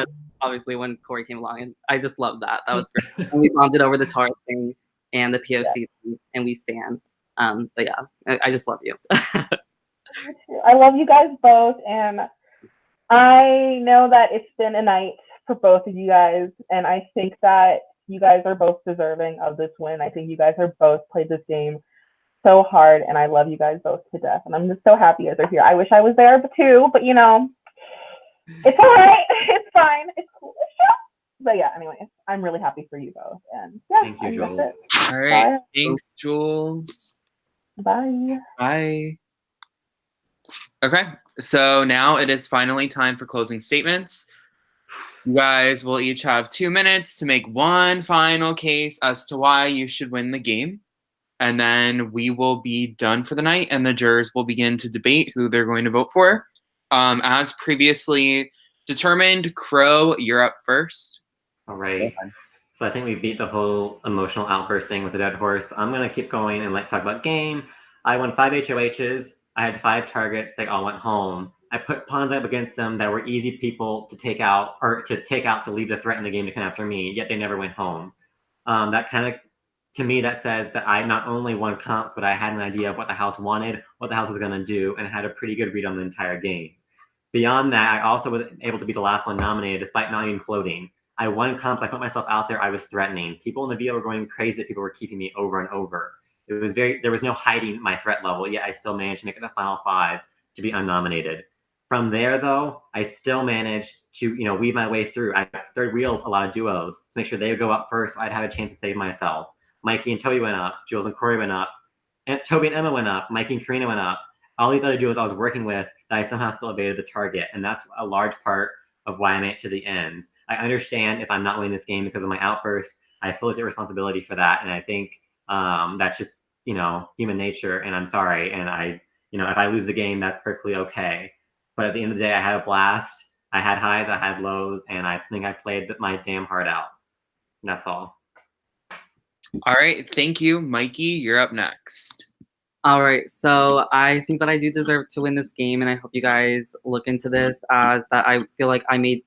S3: obviously when Corey came along, and I just loved that. That was great. And we bonded over the Tar thing and the POC thing, and we stand. But yeah, I just love you.
S10: I love you guys both, and I know that it's been a night for both of you guys, and I think that you guys are both deserving of this win. I think you guys are both played this game so hard, and I love you guys both to death. And I'm just so happy you guys are here. I wish I was there too, but you know, it's all right. It's fine. It's cool. But yeah, anyways, I'm really happy for you both. And yeah,
S2: thank you, Jules.
S1: All right. Bye. Thanks, Jules.
S10: Bye.
S1: Bye. Okay, so now it is finally time for closing statements. You guys will each have 2 minutes to make one final case as to why you should win the game. And then we will be done for the night, and the jurors will begin to debate who they're going to vote for. As previously determined, Crow, you're up first.
S2: All right. So I think we beat the whole emotional outburst thing with the dead horse. I'm going to keep going and talk about game. I won 5 HOHs. I had 5 targets. They all went home. I put pawns up against them that were easy people to take out, or to leave the threat in the game to come after me, yet they never went home. That kind of, to me, that says that I not only won comps, but I had an idea of what the house wanted, what the house was going to do, and had a pretty good read on the entire game. Beyond that, I also was able to be the last one nominated despite not even floating. I won comps. I put myself out there. I was threatening. People in the VO were going crazy that people were keeping me over and over. There was no hiding my threat level, yet I still managed to make it the final 5 to be unnominated. From there, though, I still managed to, weave my way through. I third wheeled a lot of duos to make sure they would go up first so I'd have a chance to save myself. Mikey and Toby went up. Jules and Corey went up. And Toby and Emma went up. Mikey and Karina went up. All these other duos I was working with that I somehow still evaded the target. And that's a large part of why I made it to the end. I understand if I'm not winning this game because of my outburst, I fully take responsibility for that. And I think that's just, human nature. And I'm sorry. And if I lose the game, that's perfectly okay. But at the end of the day, I had a blast. I had highs, I had lows, and I think I played my damn heart out. That's all.
S1: All right. Thank you. Mikey, you're up next.
S3: All right, so I think that I do deserve to win this game, and I hope you guys look into this as that I feel like I made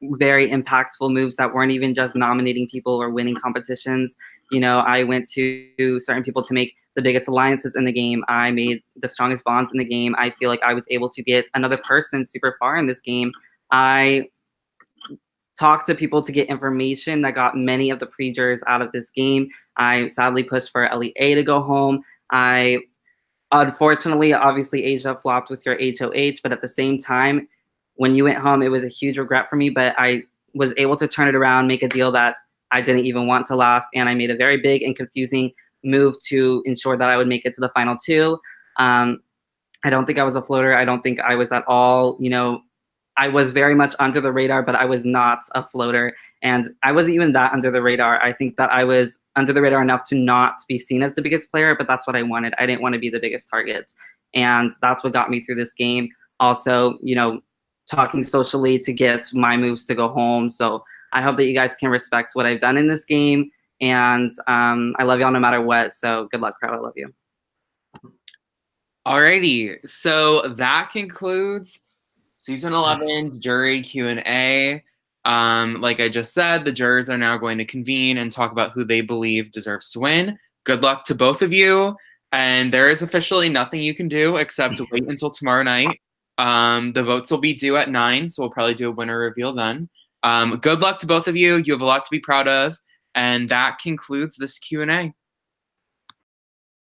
S3: very impactful moves that weren't even just nominating people or winning competitions. I went to certain people to make the biggest alliances in the game. I made the strongest bonds in the game. I feel like I was able to get another person super far in this game. I talked to people to get information that got many of the pre-jurors out of this game. I sadly pushed for Elite A to go home. Unfortunately, obviously, Asia flopped with your HOH, but at the same time, when you went home, it was a huge regret for me, but I was able to turn it around, make a deal that I didn't even want to last, and I made a very big and confusing move to ensure that I would make it to the final 2. I don't think I was a floater. I don't think I was at all, I was very much under the radar, but I was not a floater. And I wasn't even that under the radar. I think that I was under the radar enough to not be seen as the biggest player, but that's what I wanted. I didn't want to be the biggest target. And that's what got me through this game. Also, talking socially to get my moves to go home. So I hope that you guys can respect what I've done in this game. And I love y'all no matter what. So good luck, Crow. I love you.
S1: Alrighty. So that concludes Season 11 jury Q&A. Like I just said, the jurors are now going to convene and talk about who they believe deserves to win. Good luck to both of you. And there is officially nothing you can do except to wait until tomorrow night The votes will be due at 9, so we'll probably do a winner reveal then. Good luck to both of you. You have a lot to be proud of. And that concludes this Q&A.